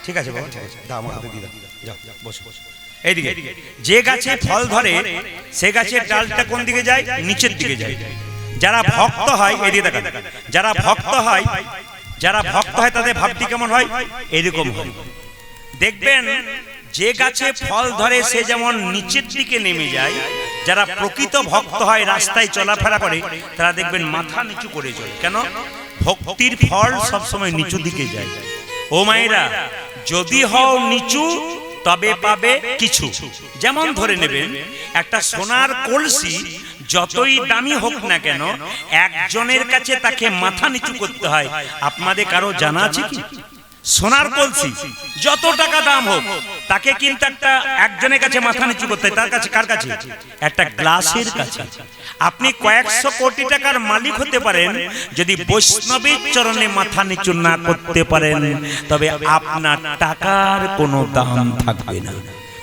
ঠিক আছে বাবা, ঠিক আছে, দাও আমার হাতে দিয়ে দাও, যাও বসো এইদিকে। যে গাছে ফল ধরে সে গাছের ডালটা কোন দিকে যায়? নিচের দিকে যায়। যারা ভক্ত হয়, এদিকে দেখা, যারা ভক্ত হয়, যারা ভক্ত হয় তাদের ভাবটি কেমন হয়? এরকম হয়। দেখবেন যে গাছে ফল ধরে সে যেমন নিচের দিকে নেমে যায়, যারা প্রকৃত ভক্ত হয় রাস্তায় চলাফেরা করে তারা দেখবেন মাথা নিচু করে চলে। কেন? ভক্তির ফল সবসময় নিচু দিকে যায়। ও মায়েরা, যদি হও নিচু তবে পাবে কিছু। যেমন ধরে নেবেন একটা সোনার কলসি যতই দামি হোক না কেন একজনের কাছে তাকে মাথা নিচু করতে হয়। আপনাদের কারো জানা আছে কি? সোনার কলসি যত টাকা দাম হোক তাকে কিন্তু একজনের কাছে মাথা নিচু করতে হয়। তার কাছে, কার কাছে? একটা গ্লাসের কাছে। আপনি কয়েকশো কোটি টাকার মালিক হতে পারেন, যদি বৈষ্ণবের চরণে মাথা নিচু না করতে পারেন তবে আপনার টাকার কোনো দাম থাকবে না।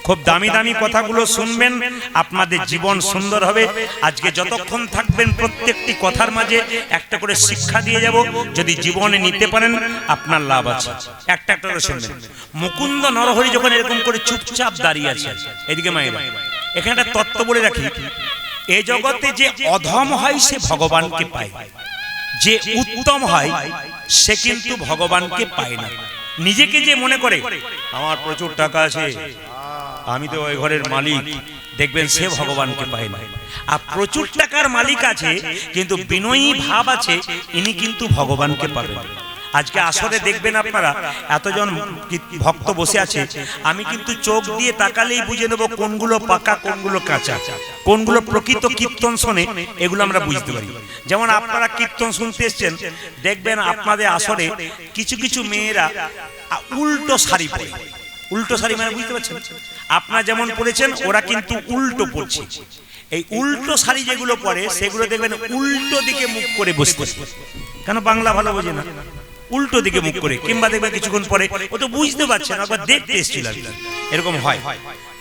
খুব দামি দামি কথাগুলো শুনবেন, আপনাদের জীবন সুন্দর হবে। আজকে যতক্ষণ থাকবেন প্রত্যেকটি কথার মাঝে একটা করে শিক্ষা দিয়ে যাব। যদি জীবনে নিতে পারেন আপনার লাভ আছে। একটা একটা করে শুনবেন। মুকুন্দ নরহরি যখন এরকম করে চুপচাপ দাঁড়িয়ে আছে, এদিকে মায়েরা, এখানে একটা তত্ত্ব বলে রাখি, এই জগতে যে অধম হয় সে ভগবানকে পায়, যে উত্তম হয় সে কিন্তু ভগবানকে পায় না। নিজেকে যে মনে করে আমার প্রচুর টাকা আছে, আমি তো ওই ঘরের মালিক, দেখবেন সে ভগবানকে পায় না। আর প্রচুর টাকার মালিক আছে কিন্তু বিনয়ী ভাব আছে, ইনি কিন্তু ভগবানকে পাবেন। আজকে আসরে দেখবেন আপনারা এতজন ভক্ত বসে আছে, আমি কিন্তু চোখ দিয়ে তাকালেই বুঝে নেব কোনগুলো পাকা কোনগুলো কাঁচা, কোনগুলো প্রকৃত কীর্তন শোনে, এগুলো আমরা বুঝতে পারি। যেমন আপনারা কীর্তন শুনতে এসছেন, দেখবেন আপনাদের আসরে কিছু কিছু মেয়েরা উল্টো শাড়ি পরে। উল্টো শাড়ি মানে বুঝতে পারছেন? আপনারা যেমন পরেছেন ওরা কিন্তু উল্টো পরছে। এই উল্টো শাড়ি যেগুলো পরে সেগুলো দেখবেন উল্টো দিকে মুখ করে বসে বসে। কেন? বাংলা ভালো বোঝে না, উল্টো দিকে মুখ করে। কিংবা দেখবেন কিছুক্ষণ পরে ও তো বুঝতে পারছে না, আবার দেখতে এসেছিল, এরকম হয়।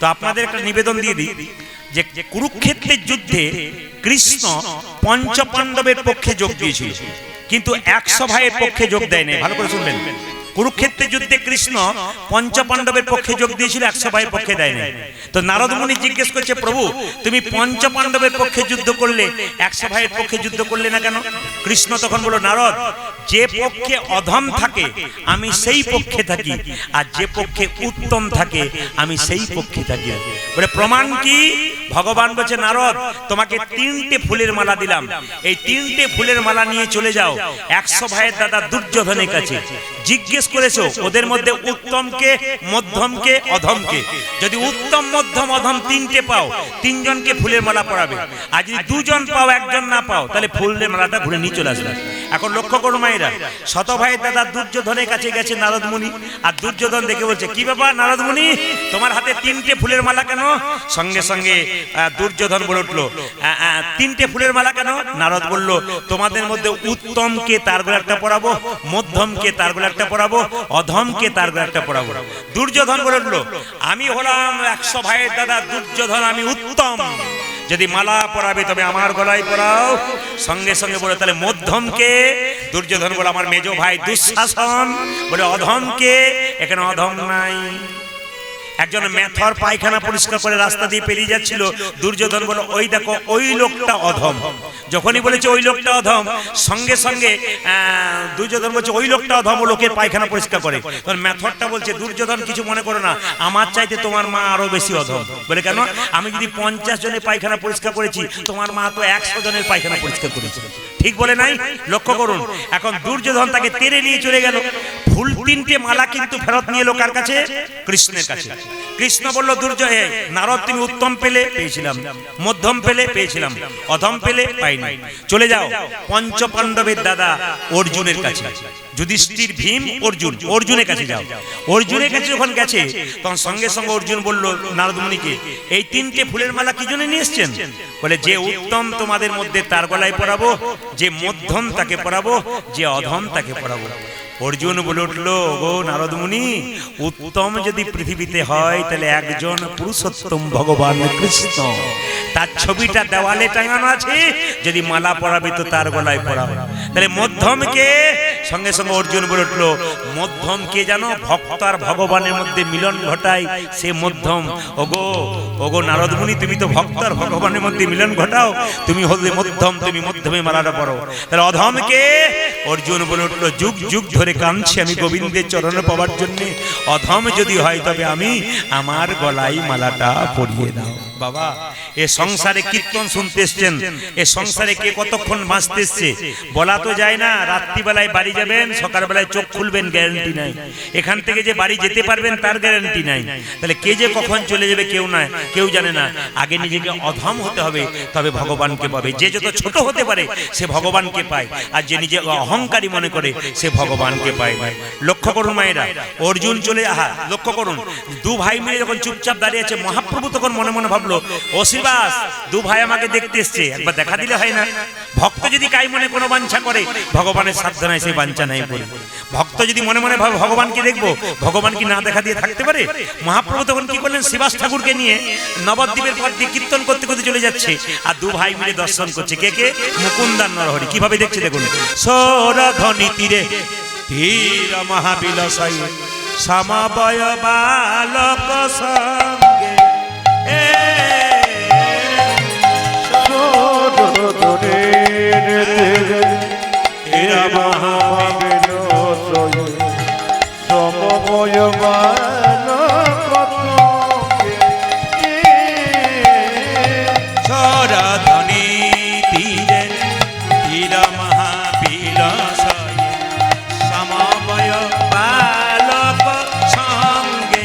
তো আপনাদের একটা নিবেদন দিয়ে দিই যে কুরুক্ষেত্রের যুদ্ধে কৃষ্ণ পঞ্চপাণ্ডবের পক্ষে যোগ দিয়েছিল, কিন্তু 100 ভাইয়ের পক্ষে যোগ দেয়নি। ভালো করে শুনবেন, কুরুক্ষেত্রের যুদ্ধে কৃষ্ণ পঞ্চপাণ্ডবের পক্ষে যোগ দিয়েছিল, 100 ভাইয়ের পক্ষে দেয়নি। তো নারদ মুনি জিজ্ঞেস করছে, প্রভু তুমি পঞ্চপাণ্ডবের পক্ষে যুদ্ধ করলে, 100 ভাইয়ের পক্ষে যুদ্ধ করলে না কেন? কৃষ্ণ তখন বলল, নারদ, যে পক্ষে অধম থাকে আমি সেই পক্ষে থাকি, আর যে পক্ষে উত্তম থাকে আমি সেই পক্ষে থাকি। বলে প্রমাণ কি? ভগবান বলছে, নারদ তোমাকে 3টে ফুলের মালা দিলাম, এই 3টে ফুলের মালা নিয়ে চলে যাও 100 ভাইয়ের দাদা দুর্যোধনের কাছে, জিজ্ঞেস করেছো ওদের মধ্যে উত্তমকে, মধ্যমকে, অধমকে। যদি উত্তম, মধ্যম, অধম 3টে পাও, 3 জনকে ফুলের মালা পরাবে। আর যদি 2 জন পাও, 1 জন না পাও, তাহলে ফুলের মালাটা ঘুরে নিয়ে চলে আসবে। এখন লক্ষ্য করো মায়েরা, শত ভাইয়ের দাদা দুর্যোধনের কাছে গেছে নারদ মুনি, আর দুর্যোধন দেখে বলছে, কি ব্যাপার নারদ মুনি, তোমার হাতে 3টে ফুলের মালা কেন? সঙ্গে সঙ্গে দুর্যোধন বলে উঠলো, 3টে ফুলের মালা কেন? নারদ বলল, তোমাদের মধ্যে উত্তমকে তার গলা একটা পরাবো, মধ্যমকে তার গলা একটা পরাবো, অধমকে তার গলা একটা পরাবো। দুর্যোধন বলে উঠলো, আমি হলাম 100 ভাইয়ের দাদা দুর্যোধন, আমি উত্তম, যদি মালা পরাবে তবে আমার গলায় পরাও। সঙ্গে সঙ্গে বলে, তাহলে মধ্যমকে? দুর্যোধন বলে, আমার মেজো ভাই দুঃশাসন। বলে অধমকে? এখানে অধম নাই। একজন মেথর পায়খানা পরিষ্কার করে রাস্তা দিয়ে পেরিয়ে যাচ্ছিল, দুর্যোধন বলে, ওই দেখো ওই লোকটা অধম। যখনই বলেছে ওই লোকটা অধম, সঙ্গে সঙ্গে দুর্যোধন বলছে, ওই লোকটা অধম, ও লোকের পায়খানা পরিষ্কার করে। তখন মেথরটা বলছে, দুর্যোধন কিছু মনে করো না, আমার চাইতে তোমার মা আরো বেশি অধম। বলে কেন? আমি যদি 50 জনের পায়খানা পরিষ্কার করেছি, তোমার মা তো 100 জনের পায়খানা পরিষ্কার করেছে। ঠিক বলে নাই? লক্ষ্য করুন। এখন দুর্যোধন তাকে তেড়ে নিয়ে চলে গেল। ফুল 3টে মালা কিন্তু ফেরত নিয়ে এলো কার কাছে? কৃষ্ণের কাছে। কৃষ্ণ বলল, নারদ তুমি উত্তম পেলে, পেয়েছিলাম, মধ্যম পেলে, পেয়েছিলাম, অধম পেলে, পাইনি, চলে যাও পঞ্চপাণ্ডবের দাদা অর্জুনের কাছে। যুধিষ্ঠির, ভীম, অর্জুন, অর্জুনের কাছে যাও। অর্জুনের কাছে যখন গেছে তখন সঙ্গে সঙ্গে অর্জুন বলল নারদ মুনিকে, এই 3টে ফুলের মালা কি জন্য নিয়ে এসছেন? বলে, যে উত্তম তোমাদের মধ্যে তার গলায় পরাবো, যে মধ্যম তাকে পরাবো, যে অধম তাকে পরাবো। অর্জুন বলে উঠল, গো নারদ মুনি, উত্তম যদি পৃথিবীতে হয় তাহলে একজন পুরুষোত্তম ভগবান কৃষ্ণ, তার ছবিটা দেওয়ালে টাঙানো আছে, যদি মালা পরাবে তো তার গলায় পরাবে। তাহলে মধ্যমকে? সঙ্গে সঙ্গে অর্জুন বলে উঠল, মধ্যমকে জানো? ভক্ত আর ভগবানের মধ্যে মিলন ঘটায় সে মধ্যম। ওগো নারদ মুনি, তুমি তো ভক্ত আর ভগবানের মধ্যে মিলন ঘটাও, তুমি হলে মধ্যম, তুমি মধ্যমে মালাটা পরো। তাহলে অধমকে? অর্জুন বলে উঠল, যুগ যুগ ধরে কাঁদছি আমি গোবিন্দের চরণ পাওয়ার জন্য, অধম যদি হয় তবে আমি আমার গলায় মালাটা পরিয়ে দাও। বাবা এ সংসারে কীর্তন শুনতে এসছেন, এ সংসারে কে কতক্ষণ বাঁচতে এসছে বলা তো যায় না। রাত্রিবেলায় বাড়ি যাবেন, সকালবেলায় চোখ খুলবেন, গ্যারান্টি নাই। এখান থেকে যে বাড়ি যেতে পারবেন তার গ্যারান্টি নাই। তাহলে কে যে কখন চলে যাবে কেউ জানে না। আগে নিজেকে অধম হতে হবে, তবে ভগবানকে পাবে। যে যত ছোট হতে পারে সে ভগবানকে পায়, আর যে নিজে অহংকারী মনে করে সে ভগবানকে পায় না। লক্ষ্য করুন মায়েরা, অর্জুন চলে লক্ষ্য করুন, দু ভাই মিলে যখন চুপচাপ দাঁড়িয়ে আছে, মহাপ্রভু তখন মনে মনে ভাবলো, ও শ্রীবাস, দু ভাই আমাকে দেখতে এসছে, একবার দেখা দিলে হয় না? ভক্ত যদি কাই মনে কোনো বাঞ্ছা করে, ভগবানের সাধ্য নাই সেই বাঞ্ছা নাই বলে। ভক্ত যদি মনে মনে ভাবে ভগবানকে দেখবো, ভগবান কি না দেখা দিয়ে থাকতে পারে? মহাপ্রভু তখন কি করলেন, শ্রীবাস ঠাকুরকে নিয়ে নবদ্বীপের পথ দিয়ে কীর্তন করতে করতে চলে যাচ্ছে, আর দু ভাই মিলে দর্শন করছে। কে? মুকুন্দার নরহরি। কিভাবে দেখছে দেখুন, সৌরধ্বনি তীরে ধীর মহাবিলাসায় সমবয় বালক সঙ্গে সৌরধ্বনি তীরে ধীর মহাবিলাসায় সমবয় বালক সঙ্গে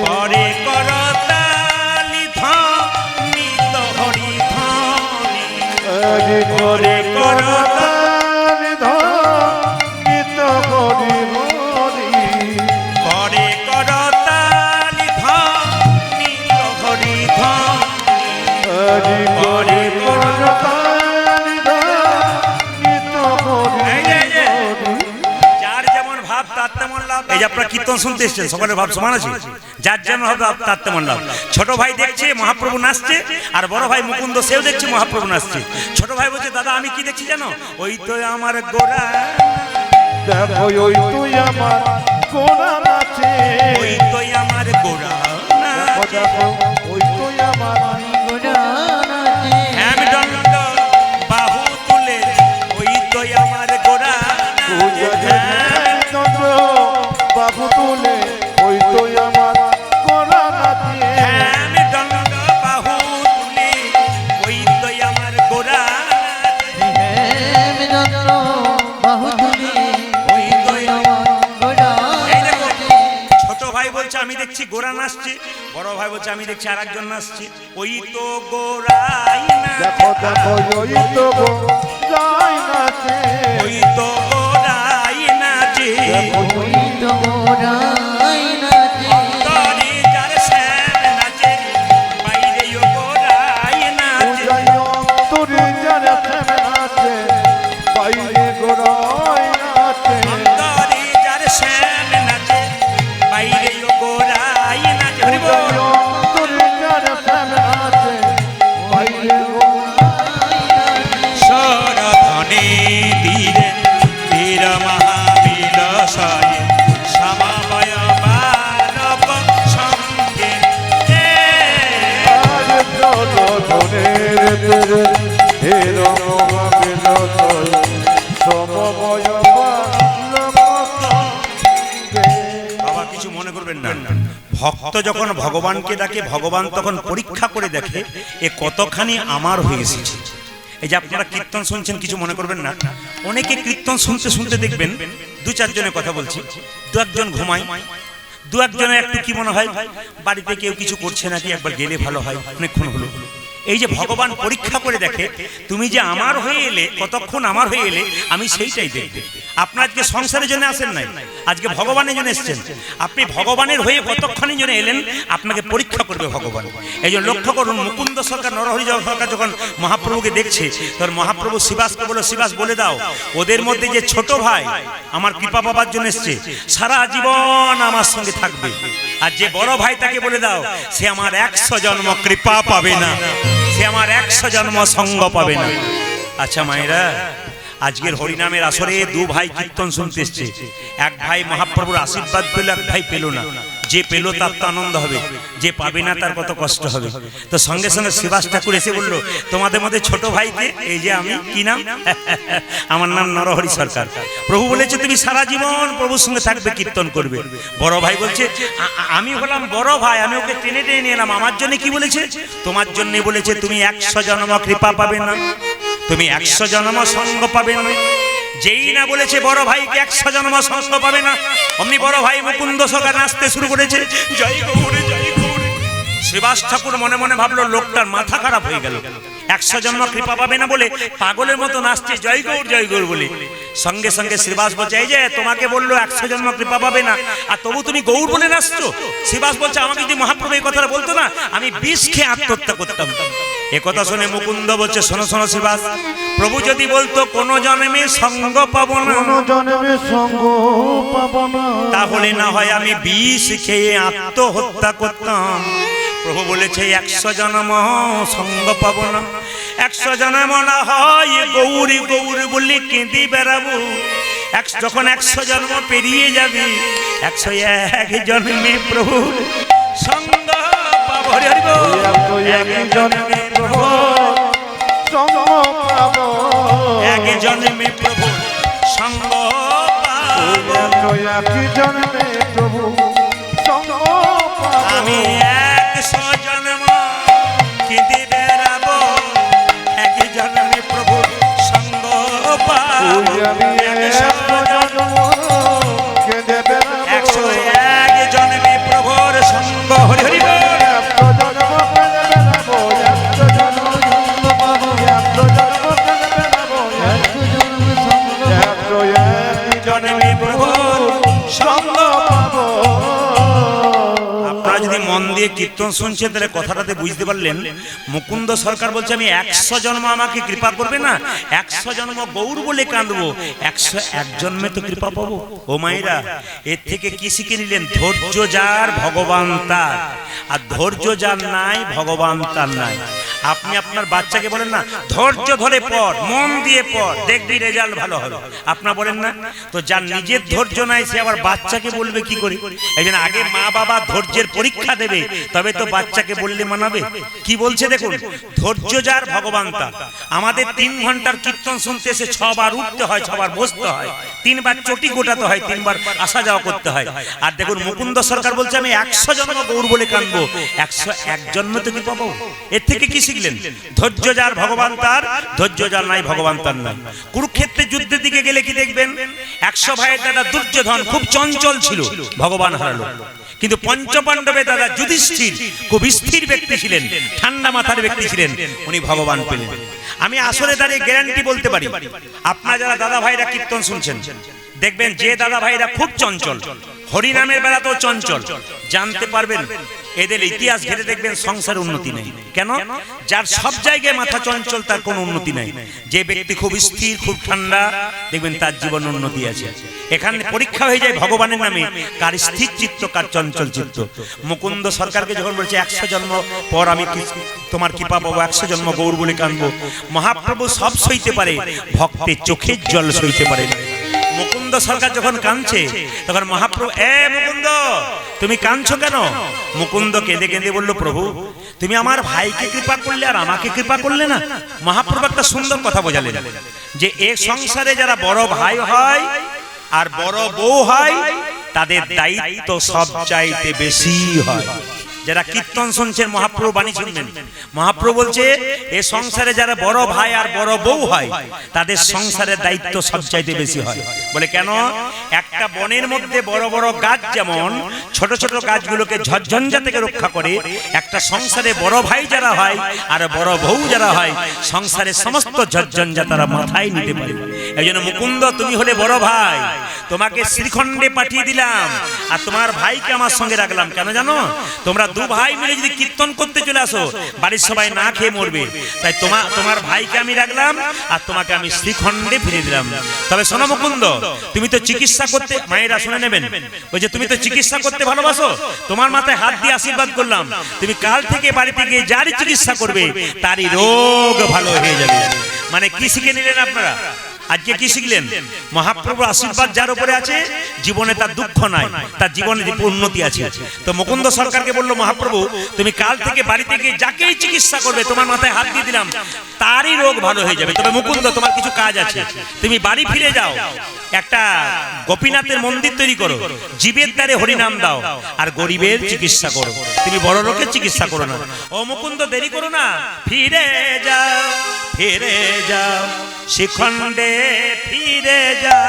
পরে করতালি ধ্বনিত হরি ধ্বনি, পরে করতালি পরে করতালি ধ্বনিত হরি ধ্বনি, পরে যার যেমন ভাব তার তেমন লাভ। এই যে আপনারা কীর্তন শুনতে এসছেন, সকলের ভাব সমান আছে। যার যেমন ভাব তার তেমন লাভ। ছোট ভাই দেখছে মহাপ্রভু নাচছে, আর বড় ভাই মুকুন্দ সেও দেখছে মহাপ্রভু নাচছে। ছোট ভাই বলছে, দাদা আমি কি দেখছি জানো? ওই তো আমার গোরা, দেখো ওই তুই আমার গোরা নাচে, ওই তো আমার গোরা নাচে। দেখো ওই তুই আমার গোরা নাচে, হেমদণ্ড বাহু তুলে ওই তো আমার গোরা নাচে। বাবু তুলে ওই তুই আমার গোরা নাচে, হেমদণ্ড বাহু তুলে ওই তো আমার গোরা ছোট ভাই বলছে আমি দেখছি গোরা নাচছে, বড় ভাই বলছে আমি দেখছি আর একজন নাচছে। ওই তো গোরাই দেখো দেখো ওই তো গোরাই নাচে, ওই তো গোরাই নাচে। অন্তরে যার শ্যাম নাচে, বাইরে ও গোরাই নাচে। তোরে যারা নাচে, বাইরে গোরাই নাচে, অন্তরে যার শ্যাম নাচে, বাইরে ও গোরাই নাচে। হরি বল। তোরে যারা নাচে, বাইরে সরধনে ধীরে ধীর মহাবিলাসায় সমবয় বালক সঙ্গে বাবা কিছু মনে করবেন না। ভক্ত যখন ভগবানকে ডাকে, ভগবান তখন পরীক্ষা করে দেখে এ কতখানি আমার হয়ে এসেছে। এই যে আপনারা কীর্তন শুনছেন, কিছু মনে করবেন না। অনেকে কীর্তন শুনতে শুনতে দেখবেন দু চারজনের কথা বলছি, দু একজন ঘুমায়, দু একজনের একটু কি মনে হয় বাড়িতে কেউ কিছু করছে নাকি, একবার গেলে ভালো হয়, অনেকক্ষণ হলো। এই যে ভগবান পরীক্ষা করে দেখে তুমি যে আমার হয়ে এলে, কতক্ষণ আমার হয়ে এলে, আমি সেইটাই দেখবে। আপনার আজকে সংসারের জন্য আসেন নাই, আজকে ভগবানের জন্য এসেছেন। আপনি ভগবানের হয়ে কতক্ষণের জন্য এলেন, আপনাকে পরীক্ষা করবে ভগবান। এই জন্য লক্ষ্য করুন, মুকুন্দ সরকার নরহরি সরকার যখন মহাপ্রভুকে দেখছে, তখন মহাপ্রভু শিবাসকে বলে, শিবাস বলে দাও ওদের মধ্যে যে ছোট ভাই আমার কৃপা পাবার জন্য এসছে, সারা জীবন আমার সঙ্গে থাকবে। আর যে বড় ভাই তাকে বলে দাও সে আমার 100 জন্ম কৃপা পাবে না, সে আমার 100 জন্ম সঙ্গ পাবে না। আচ্ছা মায়েরা, আজকের হরিনামের আসরে দু ভাই কীর্তন শুনতে এসছে। এক ভাই মহাপ্রভুর আশীর্বাদ পেল, এক ভাই পেল না। যে পেল তার তো আনন্দ হবে, যে পাবে না তার কত কষ্ট হবে। তো সঙ্গে সঙ্গে শ্রীবাস ঠাকুর এসে বলল, তোমাদের মধ্যে ছোট ভাইকে, এই যে আমি, কি নাম? আমার নাম নরহরি সরকার। প্রভু বলেছে তুমি সারা জীবন প্রভুর সঙ্গে থাকবে, কীর্তন করবে। বড় ভাই বলছে আমি হলাম বড় ভাই, আমি ওকে টেনে টেনে নিয়ে এলাম। আমার জন্য কি বলেছে? তোমার জন্য বলেছে তুমি 100 জন্ম কৃপা পাবে না, তুমি 100 জন্ম সঙ্গ পাবে না। যেই না বলেছে বড় ভাইকে 100 জন্ম সঙ্গ পাবে না, অমনি বড় ভাই মুকুন্দ সরকার নাচতে শুরু করেছে, জয় গৌরে জয় গৌরে। শ্রীবাস ঠাকুর মনে মনে ভাবলো লোকটার মাথা খারাপ হয়ে গেল, 100 জন্ম কৃপা পাবে না বলে পাগলের মতো নাচছে জয় গৌর বলে। সঙ্গে সঙ্গে শ্রীবাস বলছে, এই যে তোমাকে বললো 100 জন্ম কৃপা পাবে না, আর তবু তুমি গৌর বলে নাচছো। শ্রীবাস বলছে, আমাকে যদি মহাপ্রভু এই কথাটা বলতো না, আমি বিষ খেয়ে আত্মহত্যা করতাম। একথা শুনে মুকুন্দ বলছে, শোনো শোনো শ্রীবাস, প্রভু যদি বলতো কোন জন্মে সঙ্গ পাবো না, কোন জন্মে সঙ্গ পাবো না, তাহলে না হয় আমি বিষ খেয়ে আত্মহত্যা করতাম। প্রভু বলেছে 100 জন্ম সঙ্গ পাবো না, 100 জন্ম না হয় গৌরী গৌরী বলে কেঁদে বেড়াবো। যখন 100 জন্ম পেরিয়ে যাবে, 101 জন্মে প্রভু সঙ্গ পাবো। হরি হরি বল। 101 জন্মে প্রভু সঙ্গ পাবো, 1 জন্মে প্রভু সঙ্গ পাবো। 101 জন্মে প্রভু সঙ্গ পাবো। আমি 100 জন্ম কেঁদে বেড়াবো, 1 জন্মে প্রভু সঙ্গ পাবো। আমি 100 জন্ম কেঁদে বেড়াবো, 101 জন্মে প্রভুর সঙ্গ। হরি হরি বল। 100 জন্ম কেঁদে বেড়াবো, 100 জন্ম সঙ্গ পাবো, 100 জন্ম কেঁদে বেড়াবো, 101 জন্মে প্রভুর সঙ্গ পাবো। আপনারা যদি মন দিয়ে কীর্তন শুনছেন তাহলে কথাটাতে বুঝতে পারলেন, মুকুন্দ সরকার বলছে আমি 100 জন্ম আমাকে কৃপা করবে না, 100 জন্ম গৌর বলে কাঁদবো, 101 জন্মে তো কৃপা পাবো। ও মায়েরা, এর থেকে কি শিখে নিলেন? ধৈর্য যার ভগবান তার, আর ধৈর্য যার নাই ভগবান তার নাই। আপনি আপনার বাচ্চাকে বলেন না, ধৈর্য ধরে পড়, মন দিয়ে পড়, দেখবি রেজাল্ট ভালো হবে, আপনার বলেন না? তো যার নিজের ধৈর্য নাই সে আবার বাচ্চাকে বলবে কি করে? এই জন্য আগে মা বাবা ধৈর্যের পরীক্ষা দেবে, তবে তো বাচ্চাকে বললে মানাবে। কি বলছে দেখুন, ধৈর্য যার ভগবান তার। আমাদের 3 ঘন্টার কীর্তন শুনতে এসে 6 বার উঠতে হয়, 6 বার বসতে হয়, 3 বার চটি গোটাতে হয়, 3 বার আসা যাওয়া করতে হয়। আর দেখুন মুকুন্দ সরকার বলছে আমি 100 জন্ম গৌর বলে কাঁদবো, 101 জন্ম তো কি পাবো। এর থেকে কি শিখলেন? ধৈর্য যার ভগবান তার, ধৈর্য যার নাই ভগবান তার নাই। কুরুক্ষেত্রের যুদ্ধের দিকে গেলে কি দেখবেন, 100 ভাইয়ের দাদা দুর্যোধন খুব চঞ্চল ছিল, ভগবান হারালো। কিন্তু পঞ্চপাণ্ডবের দাদা যুধিষ্ঠির খুব স্থির ব্যক্তি ছিলেন, ঠান্ডা মাথার ব্যক্তি ছিলেন, উনি ভগবান পেলেন। আমি আসলে দাঁড়িয়ে গ্যারান্টি বলতে পারি, আপনারা যারা দাদা ভাইরা কীর্তন শুনছেন দেখবেন যে দাদা ভাইরা খুব চঞ্চল, হরিনামের বেলাতেও চঞ্চল, জানতে পারবেন এদের ইতিহাস ঘেটে দেখবেন সংসারে উন্নতি নেই। কেন? যার সব জায়গায় মাথা চঞ্চল তার কোনো উন্নতি নাই। যে ব্যক্তি খুব স্থির, খুব ঠান্ডা, দেখবেন তার জীবন উন্নতি আছে। এখানে পরীক্ষা হয়ে যায় ভগবানের নামে, কার স্থির চিত্ত, কার চঞ্চল চিত্ত। মুকুন্দ সরকারকে যখন বলছে 100 জন্ম পর আমি তোমার কৃপা পাবো, 100 জন্ম গৌর বলে কাঁদবো, মহাপ্রভু সব সইতে পারে, ভক্তের চোখের জল সইতে পারে না। মুকুন্দ সরকার যখন কাঁদছে তখন মহাপ্রভু, মুকুন্দ তুমি কাঁদছো কেন? মুকুন্দ কেঁদে কেঁদে বলল, প্রভু তুমি আমার ভাইকে কৃপা করলে আর আমাকে কৃপা করলে না। মহাপ্রভু একটা সুন্দর কথা বোঝালেন যে এ সংসারে যারা বড় ভাই হয় আর বড় বউ হয় তাদের দায়িত্ব সব চাইতে বেশি হয়। যারা কীর্তন শুনছেন মহাপ্রভু বাণী শুনবেন, মহাপ্রভু বলছে এ সংসারে যারা বড় ভাই আর বড় বউ হয় তাদের সংসারের দায়িত্ব সবচাইতে বেশি হয়। বলে কেন? একটা বনের মধ্যে বড় বড় গাছ যেমন ছোট ছোট গাছগুলোকে ঝড়ঝঞ্ঝা থেকে রক্ষা করে, একটা সংসারে বড় ভাই যারা হয় আর বড় বউ যারা হয় সংসারের সমস্ত ঝড়ঝঞ্ঝা তারা মাথায় নিতে পারে। এই জন্য মুকুন্দ তুমি হলে বড় ভাই, তোমাকে শ্রীখণ্ডে পাঠিয়ে দিলাম আর তোমার ভাইকে আমার সঙ্গে রাখলাম। কেন জানো? তোমরা 2 ভাই মিলে যদি কীর্তন করতে চলে আসো বাড়ির সবাই না খেয়ে মরবে, তাই তোমার ভাইকে আমি রাখলাম আর তোমাকে আমি শ্রীখণ্ডে ফিরিয়ে দিলাম। তবে শোনো মুকুন্দ, তুমি তো চিকিৎসা করতে, মায়েরা শুনে নেবেন, ওই যে তুমি তো চিকিৎসা করতে ভালোবাসো, তোমার মাথায় হাত দিয়ে আশীর্বাদ করলাম, তুমি কাল থেকে বাড়িতে গিয়ে যারই চিকিৎসা করবে তারই রোগ ভালো হয়ে যাবে। মানে কি শিখে নিলেন আপনারা? আজকে কি শিখলেন? মহাপ্রভুর আশীর্বাদ যার উপরে আছে জীবনে তার দুঃখ নাই, তার জীবনে উন্নতি আছে। তো মুকুন্দ সরকারকে বললো, মহাপ্রভু তুমি কাল থেকে বাড়িতে গিয়ে যাকেই চিকিৎসা করবে তোমার মাথায় হাত দিয়ে দিলাম তারই রোগ ভালো হয়ে যাবে। তবে মুকুন্দ তোমার কিছু কাজ আছে, তুমি বাড়ি ফিরে যাও, একটা গোপীনাথের মন্দির তৈরি করো, জীবের দ্বারে হরিনাম দাও, আর গরিবের চিকিৎসা করো, তুমি বড় লোকের চিকিৎসা করো না। ও মুকুন্দ দেরি করো না, ফিরে যাও, ফিরে যাও শিখণ্ডে, ফিরে যাও,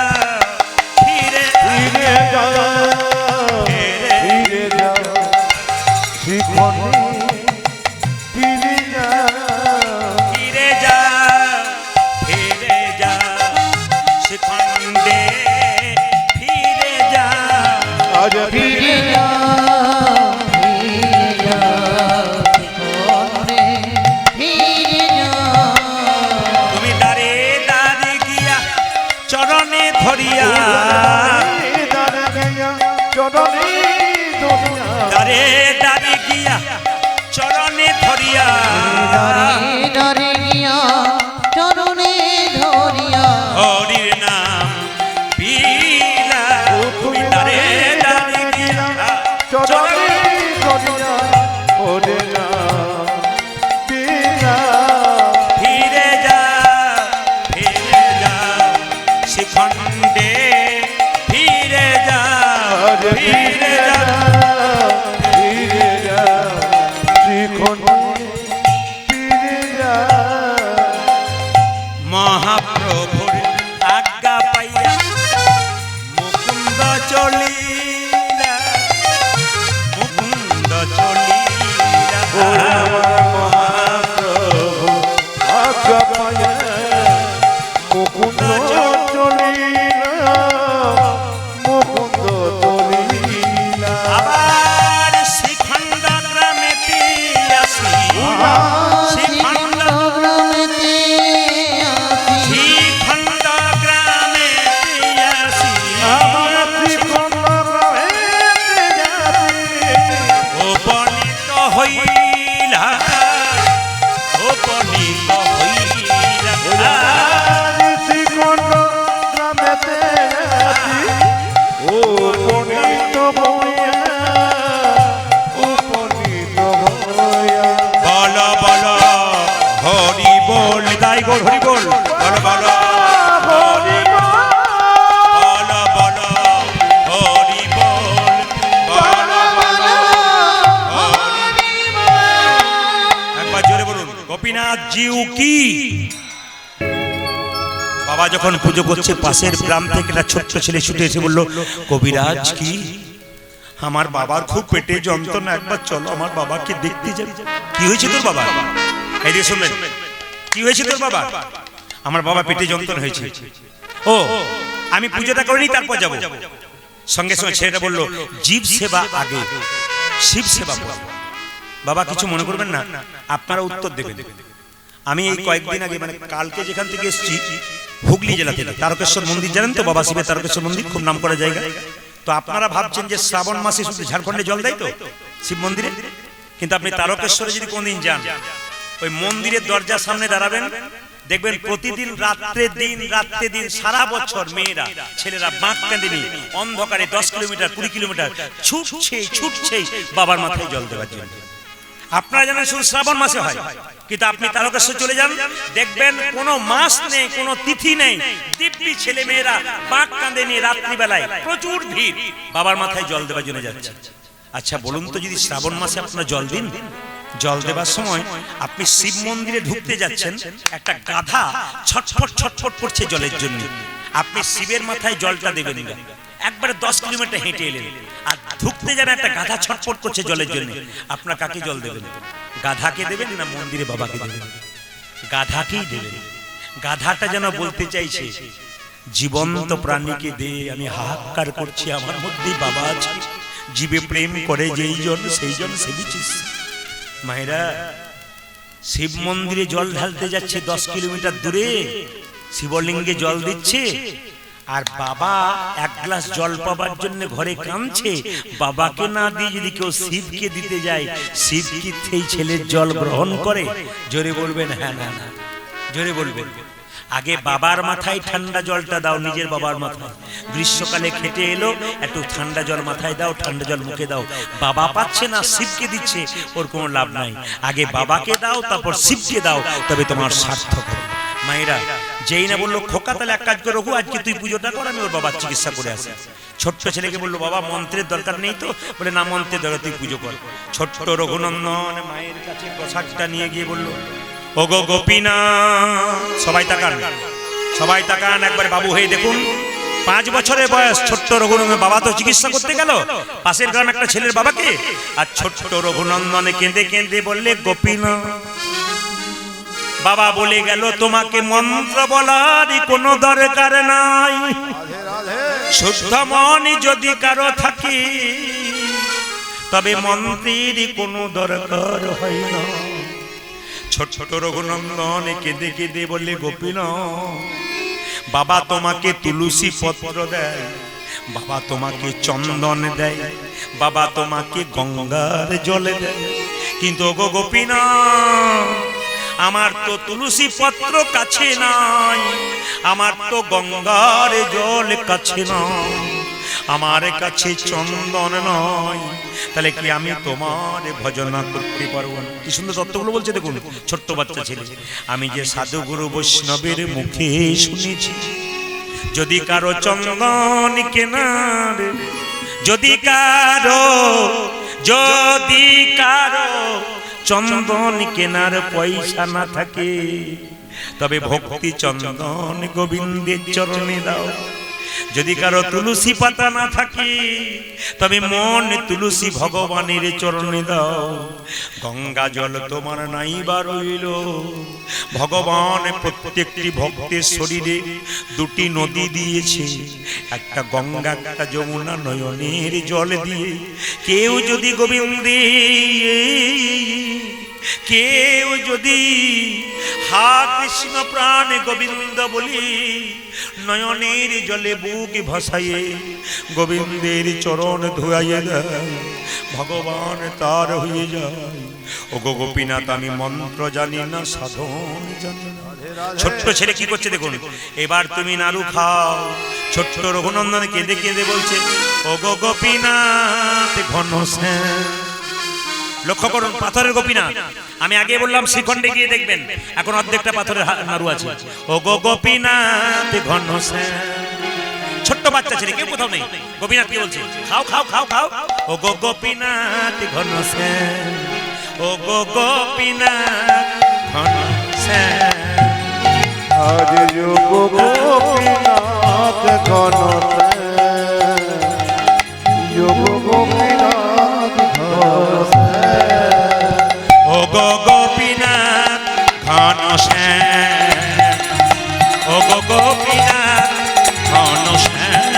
ফিরে ফিরে যাও, ফিরে যাও শিখণ্ডে, ফিরে যাও, ফিরে যাও, ফিরে যাও শিখণ্ডে, ফিরে যাও, আজ ফিরে যাও, ফিরে যাও শিখণ্ডে, ফিরে যাও। তুমি দাঁড়ে দাঁড়ে গিয়া চরণে ধরিয়া, দাঁড়ে দাঁড়ে গিয়া চরণে ধরিয়া, দাঁড়ে দাঁড়ে গিয়া চরণে ধরিয়া, হরির নাম বিলা, তুমি দাঁড়ে দাঁড়ে গিয়া চরণে ফিরে যাও, ফিরে যাও শিখণ্ডে, ফিরে যাও, ফিরে যাও। মহাপ্রভুর আজ্ঞা পাইয়া মুকুন্দ চলিলা, মুকুন্দ চলিলা, আবার শিখণ্ড গ্রামেতে আসি, শিখণ্ড, গ্রামেতে আসি, শিখণ্ড গ্রামেতে আসি, উপনীত হইলা, উপনীত হইলা, বল বল হরি বল, তাই বল হরি বল, বল বল হরি বল, বল হরি বল, বল বল হরি বল। একবার জোরে বলুন, গোপীনাথ জিউ কি। বাবা যখন পুজো করছে, পাশের গ্রাম থেকে একটা ছোট্ট ছেলে ছুটে এসে বলল, কবিরাজ কি, আমার বাবার খুব পেটে যন্ত্রণা, একবার চলো আমার বাবাকে দেখতে যাই। কি হয়েছে তোর বাবা? এই দিয়ে শুনলেন, কি হয়েছে তোর বাবা? আমার বাবা পেটে যন্ত্রণা হয়েছে। ও, আমি পুজোটা করিনি তারপর যাবো। সঙ্গে সঙ্গে ছেলেটা বললো, জীব সেবা আগে, শিব সেবা পরে। বাবা কিছু মনে করবেন না, আপনারা উত্তর দেবেন। আমি এই কয়েকদিন আগে, মানে কালকে যেখান থেকে এসেছি, হুগলি জেলা থেকে, তারকেশ্বর মন্দির জানেন তো, বাবা শিবের তারকেশ্বর মন্দির খুব নাম করা জায়গা। তো আপনারা ভাবছেন যে শ্রাবণ মাসে শুধু ঝাড়খণ্ডে জল দেয় তো শিব মন্দিরে, কিন্তু আপনি তারকেশ্বরে যদি কোনদিন যান, ওই মন্দিরের দরজার সামনে দাঁড়াবেন, দেখবেন প্রতিদিন রাত্রে দিন সারা বছর মেয়েরা ছেলেরা বাঁক কাঁদিনি অন্ধকারে 10 কিলোমিটার 20 কিলোমিটার ছুটছে বাবার মাথায় জল দেওয়ার জন্য। আপনারা জানেন শুধু শ্রাবণ মাসে হয়, কিন্তু আপনি তারকেশ্বর চলে যান, দেখবেন কোনো মাস নেই, কোনো তিথি নেই, দিব্যি ছেলে মেয়েরা বাঁক কাঁদে নিয়ে রাত্রিবেলায় প্রচুর ভিড় বাবার মাথায় জল দেওয়ার জন্য যাচ্ছে। আচ্ছা বলুন তো, যদি শ্রাবণ মাসে আপনারা জল দিন, জল দেবার সময় আপনি শিব মন্দিরে ঢুকতে যাচ্ছেন, একটা গাধা ছটফট করছে জলের জন্য, আপনি শিবের মাথায় জলটা দেবেন না, একবারে 10 কিলোমিটার হেঁটে এলেন, আর ঢুকতে যান একটা গাধা ছটফট করছে জলের জন্য, আপনার কাকে জল দেবেন? গাধাকে দেবেন না মন্দিরে বাবাকে দেবেন? গাধাকেই দেবেন। গাধাটা যেন বলতে চাইছে, জীবন্ত প্রাণীকে দে, আমি হাহাকার করছি, আমার মধ্যেই বাবা আছে, জীবে প্রেম করে যেই জন সেই জন সেবিছিস। মায়েরা শিব মন্দিরে জল ঢালতে যাচ্ছে 10 কিলোমিটার দূরে, শিবলিঙ্গে জল দিচ্ছে, আর বাবা এক গ্লাস জল পাবার জন্য ঘরে কাঁদছে। বাবাকে না দিয়ে যদি কেউ শিবকে দিতে যায়, শিব কি সেই ছেলের জল গ্রহণ করে? জোরে বলবেন হ্যাঁ না না, জোরে বলবেন। আগে বাবার মাথায় ঠান্ডা জলটা দাও, নিজের বাবার মাথায়। গ্রীষ্মকালে খেটে এলো, একটু ঠান্ডা জল মাথায় দাও, ঠান্ডা জল মুখে দাও। বাবা পাচ্ছে না, শিবকে দিচ্ছে, ওর কোনো লাভ নাই। আগে বাবাকে দাও, তারপর শিবকে দাও, তবে তোমার সার্থক হবে। মায়েরা যেই না বললো খোকা তাহলে এক কাজ করে রঘু, আজকে তুই পুজোটা কর, আমি ওর বাবার চিকিৎসা করে আসি। ছোট্ট ছেলেকে বললো বাবা মন্ত্রের দরকার নেই তো, বলে না মন্ত্রের দরকার, তুই পুজো কর। ছোট্ট রঘুনন্দন মায়ের কাছে প্রসাদটা নিয়ে গিয়ে বললো ওগো গোপীনাথ, সবাই তাকান, সবাই তাকান, একবার বাবু হয়ে দেখুন। 5 বছরের বয়স ছোট্ট রঘুনন্দন, বাবা তো চিকিৎসা করতে গেল পাশের গ্রামে একটা ছেলের বাবাকে, আর ছোট্ট রঘুনন্দনে কেঁদে কেঁদে বললে গোপীনাথ, বাবা বলে গেল তোমাকে মন্ত্র বলার কোনো দরকার নাই, শুদ্ধ মন যদি কারো থাকে তবে মন্ত্রের কোনো দরকার হয় না। ছোট রঘুনন্দন কেঁদে কেঁদে বললে গোপীনাথ, বাবা তোমাকে তুলসী পত্র দেয়, বাবা তোমাকে চন্দন দেয়, বাবা তোমাকে গঙ্গার জল দেয়, কিন্তু গো গোপীনাথ আমার তো তুলসী পত্র কাছে নাই, আমার তো গঙ্গার জল কাছে নাই, আমার কাছে চন্দন নয়, তাহলে কি আমি তোমার ভজনা করতে পারবো না? কি সুন্দর তত্ত্বগুলো বলছে দেখুন, ছোট্ট বাচ্চা ছেলে। আমি যে সাধু গুরু বৈষ্ণবের মুখে শুনেছি, যদি কারো চন্দন কেনার, যদি কারো চন্দন কেনার পয়সা না থাকে, তবে ভক্তি চন্দন গোবিন্দের চরণে দাও। যদি কারো তুলসী পাতা না থাকে, তবে মন তুলসী ভগবানের চরণে দাও। গঙ্গা জল তোমার নাই বা রইল, ভগবান প্রত্যেকটি ভক্তের শরীরে 2টি নদী দিয়েছে, একটা গঙ্গা একটা যমুনা, নয়নের জল দিয়ে কেউ যদি গোবিন্দে, কেউ যদি হা কৃষ্ণ প্রাণ গোবিন্দ বলি নয়নের জলে বুক ভাসাইয়ে গোবিন্দের চরণ ধুয়াইয়ে দেয়, ভগবান তার হয়ে যায়। ও গো গোপীনাথ, আমি মন্ত্র জানি না, সাধন জানি না। ছোট্ট ছেলে কি করছে দেখুন, এবার তুমি নাড়ু খাও। ছোট্ট রঘুনন্দন কেঁদে কেঁদে বলছে ও গো গোপীনাথ ঘনশ্যাম। লক্ষ্য করুন, পাথরের গোপীনাথ। আমি আগে বললাম শ্রীখণ্ডে গিয়ে দেখবেন, এখন অর্ধেকটা পাথরের নাড়ু আছে। ও গো গোপীনাথ ঘনশ্যাম, ছোট্ট বাচ্চা ছেলে, কেউ কোথাও নেই। গোপীনাথ কি বলছে, খাও খাও খাও খাও। ও গো গোপীনাথ ঘনশ্যাম, ও গো গোপীনাথ ঘনশ্যাম। আজ যোগ গোপীনাথ ঘনশ্যাম, যোগ গোপীনাথ ঘনশ্যাম, ও গো গোপীনাথ ঘনশ্যাম, ও গো গোপীনাথ ঘনশ্যাম,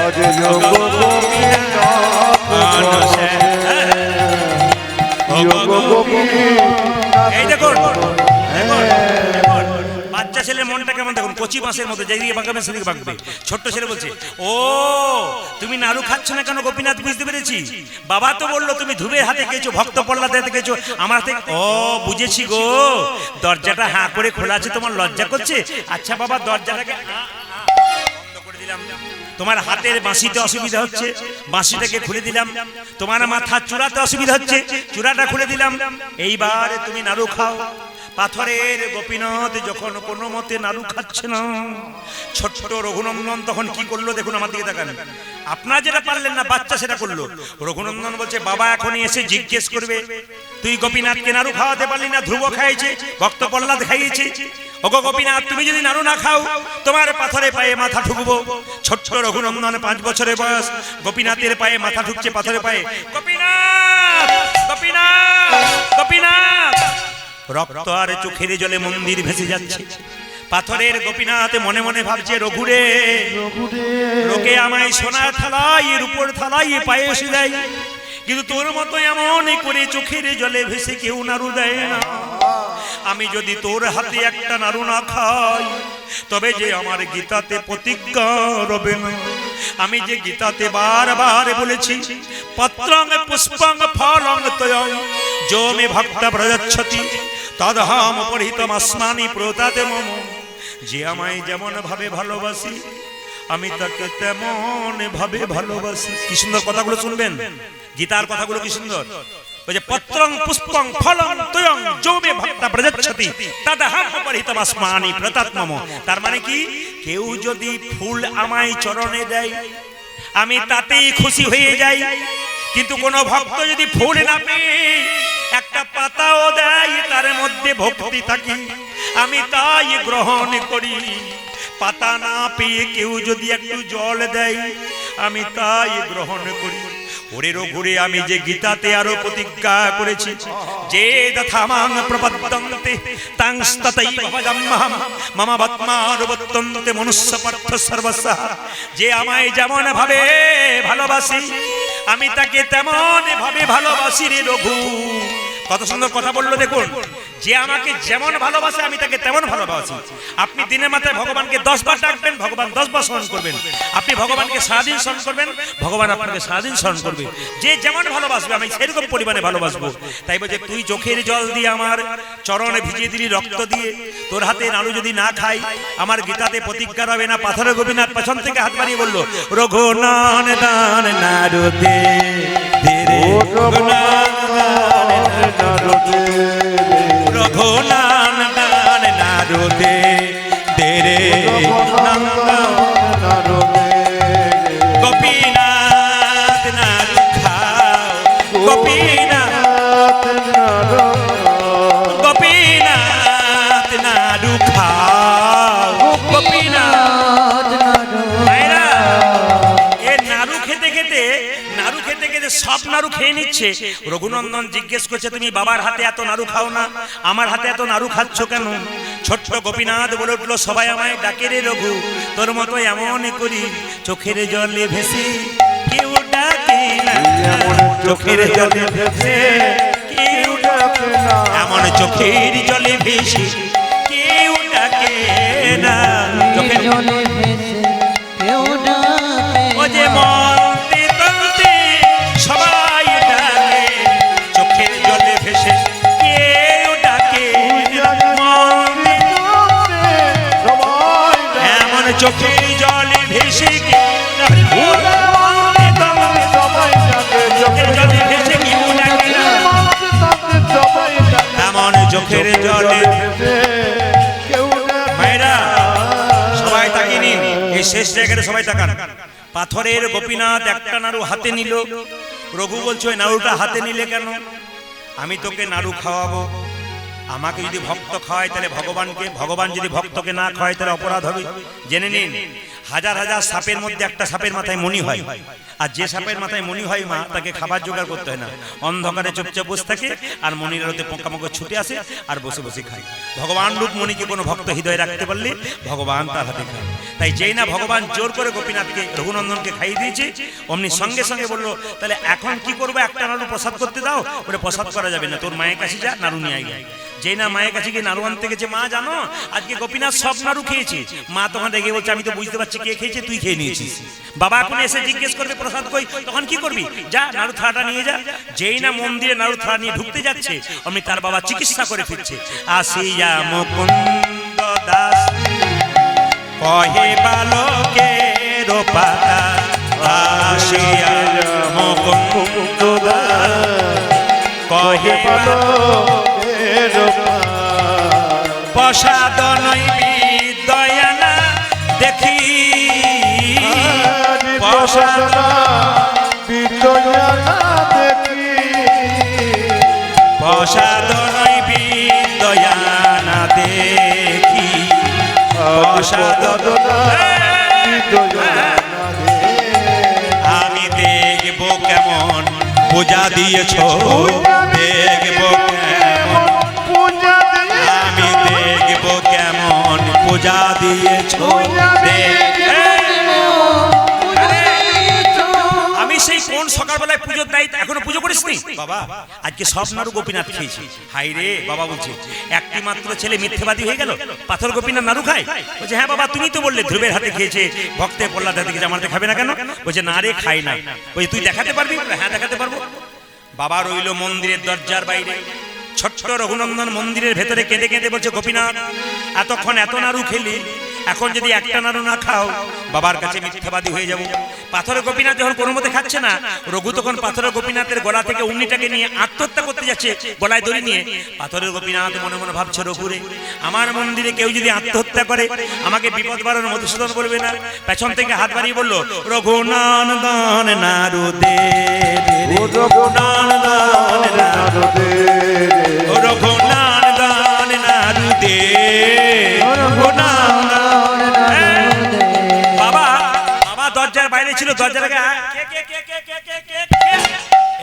আজ যোগ গোপীনাথ ঘনশ্যাম, যোগ গোপীনাথ। এই দেখুন, বাচ্চা ছেলের মনটা কেমন দেখুন, কচি মাছের মতো, যেদিকে বাঁকাবে সেদিকে বাঁকবে। ছোট্ট ছেলে বলছে ও তুমি নাড়ু খাচ্ছ না কেন গোপীনাথ, বুঝতে পেরেছি। বাবা তো বললো তুমি ধুবের হাতে খেয়েছো, ভক্ত প্রহ্লাদের হাতে খেয়েছো, আমার হাতে। ও বুঝেছি গো, দরজাটা হাঁ করে খোলা আছে, তোমার লজ্জা করছে। আচ্ছা বাবা, দরজাটাকে বন্ধ করে দিলাম। তোমার হাতের বাঁশিতে অসুবিধা হচ্ছে, বাঁশিটাকে খুলে দিলাম। তোমার মাথা চূড়াতে অসুবিধা হচ্ছে, চূড়াটা খুলে দিলাম। এইবার তুমি নাড়ু খাও। পাথরের গোপীনাথ যখন কোনো মতে নাড়ু খাচ্ছে না, ছোট্ট রঘুনন্দন তখন কি করলো দেখুন, আমার দিকে তাকান। আপনারা যেটা পারলেন না, বাচ্চা সেটা করলো। রঘুনন্দন বলছে বাবা এখনই এসে জিজ্ঞেস করবে, তুই গোপীনাথকে নাড়ু খাওয়াতে পারলি না, ধ্রুব খাইয়েছে, ভক্ত প্রহ্লাদ খাইয়েছে। ওগো গোপীনাথ, তুমি যদি নাড়ু না খাও তোমার পাথরে পায়ে মাথা ঠুকবো। ছোট্ট রঘুনন্দন 5 বছরের বয়স, গোপীনাথের পায়ে মাথা ঠুকছে, পাথরে পায়ে। গোপীনাথ গোপীনাথ গোপীনাথ, রক্ত আর চোখের জলে মন্দির ভেসে যাচ্ছে। পাথরের গোপীনাথ মনে মনে ভাবছে রঘুরে, লোকে আমায় সোনার থালায় রূপোর থালায় পায়েস দেয়, কিন্তু তোর মতো এমন করে চোখের জলে ভেসে কেউ নাড়ু দেয় না। আমি যদি তোর হাতে একটা নাড়ু না খাই, তবে যে আমার গীতাতে প্রতিজ্ঞা রবে না। আমি যে গীতাতে বারবার বলেছি, পত্রং পুষ্পং ফলং তয়ং যো মে ভক্ত প্রযচ্ছতি তদহম পরিহিতম আসমানি প্রদাতে মম। যে আমায় যেমন ভাবে ভালোবাসি আমি তাকে তেমন ভাবে ভালোবাসি। কি সুন্দর কথাগুলো শুনবেন, গীতার কথাগুলো কি সুন্দর। ওই যে পত্রং পুষ্পং ফলং তয়ং যৌবে ভক্তা প্রযচ্ছতি তদহং পরিহিতমস্মানি প্রতাত্মম। তার মানে কি, কেউ যদি ফুল আমায় চরণে দেয় আমি তাতেই খুশি হয়ে যাই, কিন্তু কোন ভক্ত যদি ফুল না পেয়ে একটা পাতাও দেয় তার মধ্যে ভক্তি থাকে আমি তাই গ্রহণ করি। পাতা না পেয়ে কেউ যদি একটু জল দেয় আমি তাই গ্রহণ করি। ওরে রঘুরে, আমি যে গীতাতে আরো প্রতিজ্ঞা করেছি যে দথামাং প্রপদ্যন্তে তাংস্ততৈব ভজাম্যহম মম বত্মানুবর্তন্তে মনুষ্য পার্থ সর্বস্যা। যে আমায় যেমন ভাবে ভালোবাসি আমি তাকে তেমন ভাবে ভালোবাসি রে রঘু। কত সুন্দর কথা বললো দেখুন, যে আমাকে যেমন ভালোবাসে আমি তাকে তেমন ভালোবাসি। আপনি দিনের মাথায় ভগবানকে 10 বার ডাকবেন, ভগবান 10 বার স্মরণ করবেন। আপনি ভগবানকে সারাদিন স্মরণ করবেন, ভগবান আপনাকে সারাদিন স্মরণ করবে। যে যেমন ভালোবাসবে আমি সেরকম পরিমাণে ভালোবাসবো। তাই বলছে তুই চোখের জল দিয়ে আমার চরণে ভিজিয়ে দিলি রক্ত দিয়ে, তোর হাতে নাড়ু যদি না খাই আমার গীতাতে প্রতিজ্ঞা হবে না। পাথরে গোপীনাথ পেছন থেকে হাত বাড়িয়ে বললো রঘুনান দান নাড়ু দে রে রঘুনান দান নাড়ু দে রে গোপীনাথ নাড়ু খাও গোপীনাথ গোপীনাথ নাড়ু খাও গোপীনাথ। এ নাড়ু খেতে খেতে সব নাড়ু খেয়ে নিচ্ছে। রঘুনন্দন জিজ্ঞেস করছে তুমি বাবার হাতে এত নাড়ু খাও না, আমার হাতে এত নাড়ু খাচ্ছ কেন? ছোট্ট গোপীনাথ বলে উঠলো সবাই আমায় ডাকে রে রঘু, তোর মতো এমন করি চোখের জলে ভেসে কেউ ডাকে না, চোখের জলে ভেসে কেউ ডাকে না, এমন চোখের জলে ভেসে কেউ ডাকে না, চোখের জলে ভেসে কেউ ডাকে। ও যে মন্তে তন্তে সবাই ডাকে, চোখের জলে ভেসে কেউ ডাকে, এমন চোখের জলে ভেসে কেউ এমন চোখের জলে। মায়েরা সবাই তাকিয়ে নিন, এই শেষ জায়গাটা সবাই তাকান। পাথরের গোপীনাথ একটা নাড়ু হাতে নিল। রঘু বলছো ওই নাড়ুটা হাতে নিলে কেন? আমি তোকে নাড়ু খাওয়াবো, আমাকে যদি ভক্ত খাওয়ায় তাহলে ভগবানকে, ভগবান যদি ভক্তকে না খাওয়ায় তাহলে অপরাধ হবে। জেনে নিন, হাজার হাজার সাপের মধ্যে একটা সাপের মাথায় মণি হয়, আর যে সাপের মাথায় মণি হয় মা তাকে খাবার জোগাড় করতে হয় না, অন্ধকারে চুপচাপ বসে থাকে আর মণির আলোতে পোকামাকড় ছুটে আসে আর বসে বসে খায়। ভগবান রূপ মণিকে কোনো ভক্ত হৃদয়ে রাখতে পারলে ভগবান তার হাতে খায়। তাই যেই না ভগবান জোর করে গোপীনাথকে রঘুনন্দনকে খাইয়ে দিয়েছে, অমনি সঙ্গে সঙ্গে বললো তাহলে এখন কি করবো, একটা নাড়ু প্রসাদ করতে দাও। বলে প্রসাদ করা যাবে না, তোর মায়ের কাছে যা নাড়ু নিয়ে আয়। যেই না মায়ের কাছে গিয়ে নাড়ু আনতে গেছে, মা জানো আজকে গোপীনাথ সব নাড়ু খেয়েছে। মা তখন রেগে বলছে আমি তো বুঝতে পারছি কে খেয়েছে, তুই খেয়ে নিয়েছিস। বাবা এখন এসে জিজ্ঞেস করবে প্রসাদ কই, তখন কি করবি, যা নাড়ু থালাটা নিয়ে যা। যেই না মন্দিরে নাড়ু থালা নিয়ে ঢুকতে যাচ্ছে অমনি তার বাবা চিকিৎসা করে ফিরছে। আসিয়া মুকুন্দ দাস কহে বালকের পাতা, আসিয়া মুকুন্দ দাস কহে বালকের প্রসাদ নৈবেদয়ানা দেখি, প্রসাদ প্রসাদ নৈবেদয়ানা দেখি, প্রসাদ আমি দেখব কেমন পূজা দিয়েছ, দেখব কেমন আমি দেখব কেমন পূজা দিয়েছ। আমি সেই কোন সকালবেলায় পুজোর দায়িত্ব এখনো পুজো করিস নি বাবা? আজকে সব নাড়ু গোপীনাথ খেয়েছি। হাই রে বাবা বলছে একটি মাত্র ছেলে মিথ্যেবাদী হয়ে গেল, পাথর গোপীনাথ নাড়ু খায়? বলছে হ্যাঁ বাবা তুমি তো বললে ধ্রুবের হাতে খেয়েছে, ভক্তের প্রহ্লাদ হাতে খেয়েছে, আমার হাতে খাবে না কেন? বলছে না রে খাই না। বলছে তুই দেখাতে পারবি? হ্যাঁ দেখাতে পারবো। বাবা রইল মন্দিরের দরজার বাইরে, ছোট্ট রঘুনন্দন মন্দিরের ভেতরে কেঁদে কেঁদে বলছে গোপীনাথ এতক্ষণ এত নাড়ু খেলি, এখন যদি একটা নাড়ু না খাও বাবার কাছে মিথ্যাবাদী হয়ে যাব। পাথরের গোপীনাথ যখন কোনো মতে খাচ্ছে না, রঘু তখন পাথরের গোপীনাথের গলা থেকে উন্নিটাকে নিয়ে আত্মহত্যা করতে যাচ্ছে, গলায় দড়ি নিয়ে। পাথরের গোপীনাথ মনে মনে ভাবছে, রঘুরে, আমার মন্দিরে কেউ যদি আত্মহত্যা করে আমাকে বিপদ বাড়ানোর মধুসূদন বলবে না? পেছন থেকে হাত বাড়িয়ে বলল, রঘুনন্দন নারু দে, রঘুনন্দন নারু দে, রঘুনন্দন নারু দে, বাবা বাবা দরজার বাইরে ছিল, দরজার আগে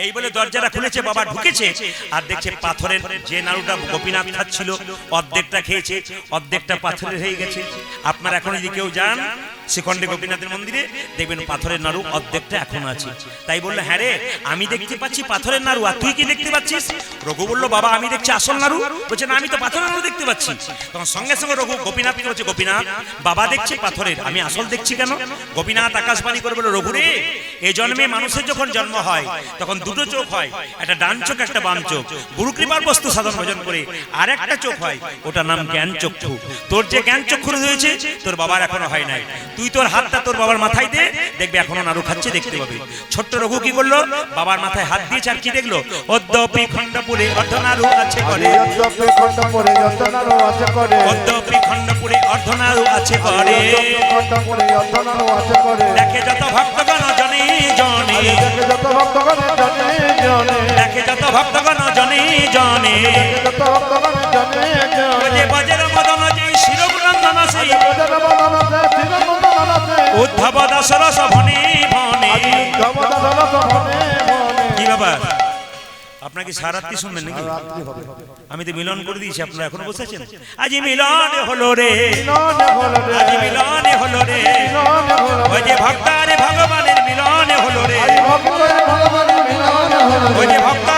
এই বলে দরজাটা খুলেছে, বাবা ঢুকেছে আর দেখছে পাথরের যে নাড়ুটা গোপীনাথ খাচ্ছিল অর্ধেকটা খেয়েছে, অর্ধেকটা পাথরের হয়ে গেছে। আপনারা এখন যদি কেউ যান শ্রীখণ্ডে গোপীনাথের মন্দিরে, দেখবেন পাথরের নাড়ু অর্ধেকটা এখন আছে। তাই বললো, হ্যাঁ রে, আমি দেখতে পাচ্ছি পাথরের নাড়ু, আর তুই কি দেখতে পাচ্ছিস? রঘু বললো, বাবা আমি দেখছি আসল নাড়ু। বলছে, না আমি তো পাথরের নাড়ু দেখতে পাচ্ছি। তখন সঙ্গে সঙ্গে রঘু গোপীনাথকে বলছে, গোপীনাথ, বাবা দেখছে পাথরের, আমি আসল দেখছি কেন? গোপীনাথ আকাশবাণী করে বলল, রঘু রে, এই জন্মে মানুষের যখন জন্ম হয় তখন দুটো চোখ হয়, একটা ডান চোখ একটা বাম চোখ। গুরু কৃপার বস্তু সাধন ভজন করে আর একটা চোখ হয়, ওটার নাম জ্ঞান চক্ষু। তোর যে জ্ঞান চক্ষু হয়েছে তোর বাবার এখনো হয় নাই। তুই তোর হাতটা তোর বাবার মাথায় দে, দেখবে এখনো নাড়ু খাচ্ছে, দেখতে পাবে। ছোট্ট রঘু কি করলো, বাবার মাথায় হাত দিয়েছে আর কি দেখলো, অদ্যপি খণ্ডপুরে অর্ধনাড়ু আছে করে, অদ্যপি খণ্ডপুরে অর্ধনাড়ু আছে করে, অদ্যপি খণ্ডপুরে অর্ধনাড়ু আছে করে, খণ্ডপুরে অর্ধনাড়ু আছে করে। দেখে যত ভক্তগণ জনে জনে, দেখে যত ভক্তগণ জনে জনে, দেখে যত ভক্তগণ জনে জনে, যত ভক্তগণ জনে জনে, যে বজ্র মদন যে শিরগুনন্দন সেই বজ্র মদন আছে, শিরমন্দন আছে, উদ্ধব দাসরস ভনে ভনে। উদ্ধব দাসরস ভনে ভনে। কি ব্যাপার, আপনাকে সারাত্রি শুনবেন নাকি? রাত্রি হবে। আমি তো মিলন করে দিয়েছি, আপনারা এখনো বসেছেন। আজি মিলন হলো রে, মিলন হলো রে, আজি মিলন হলো রে, মিলন হলো রে, ওই যে ভক্তারে ভগবানের মিলন হলো রে, ভক্তের ভগবানের মিলন হলো রে, ওই যে ভক্ত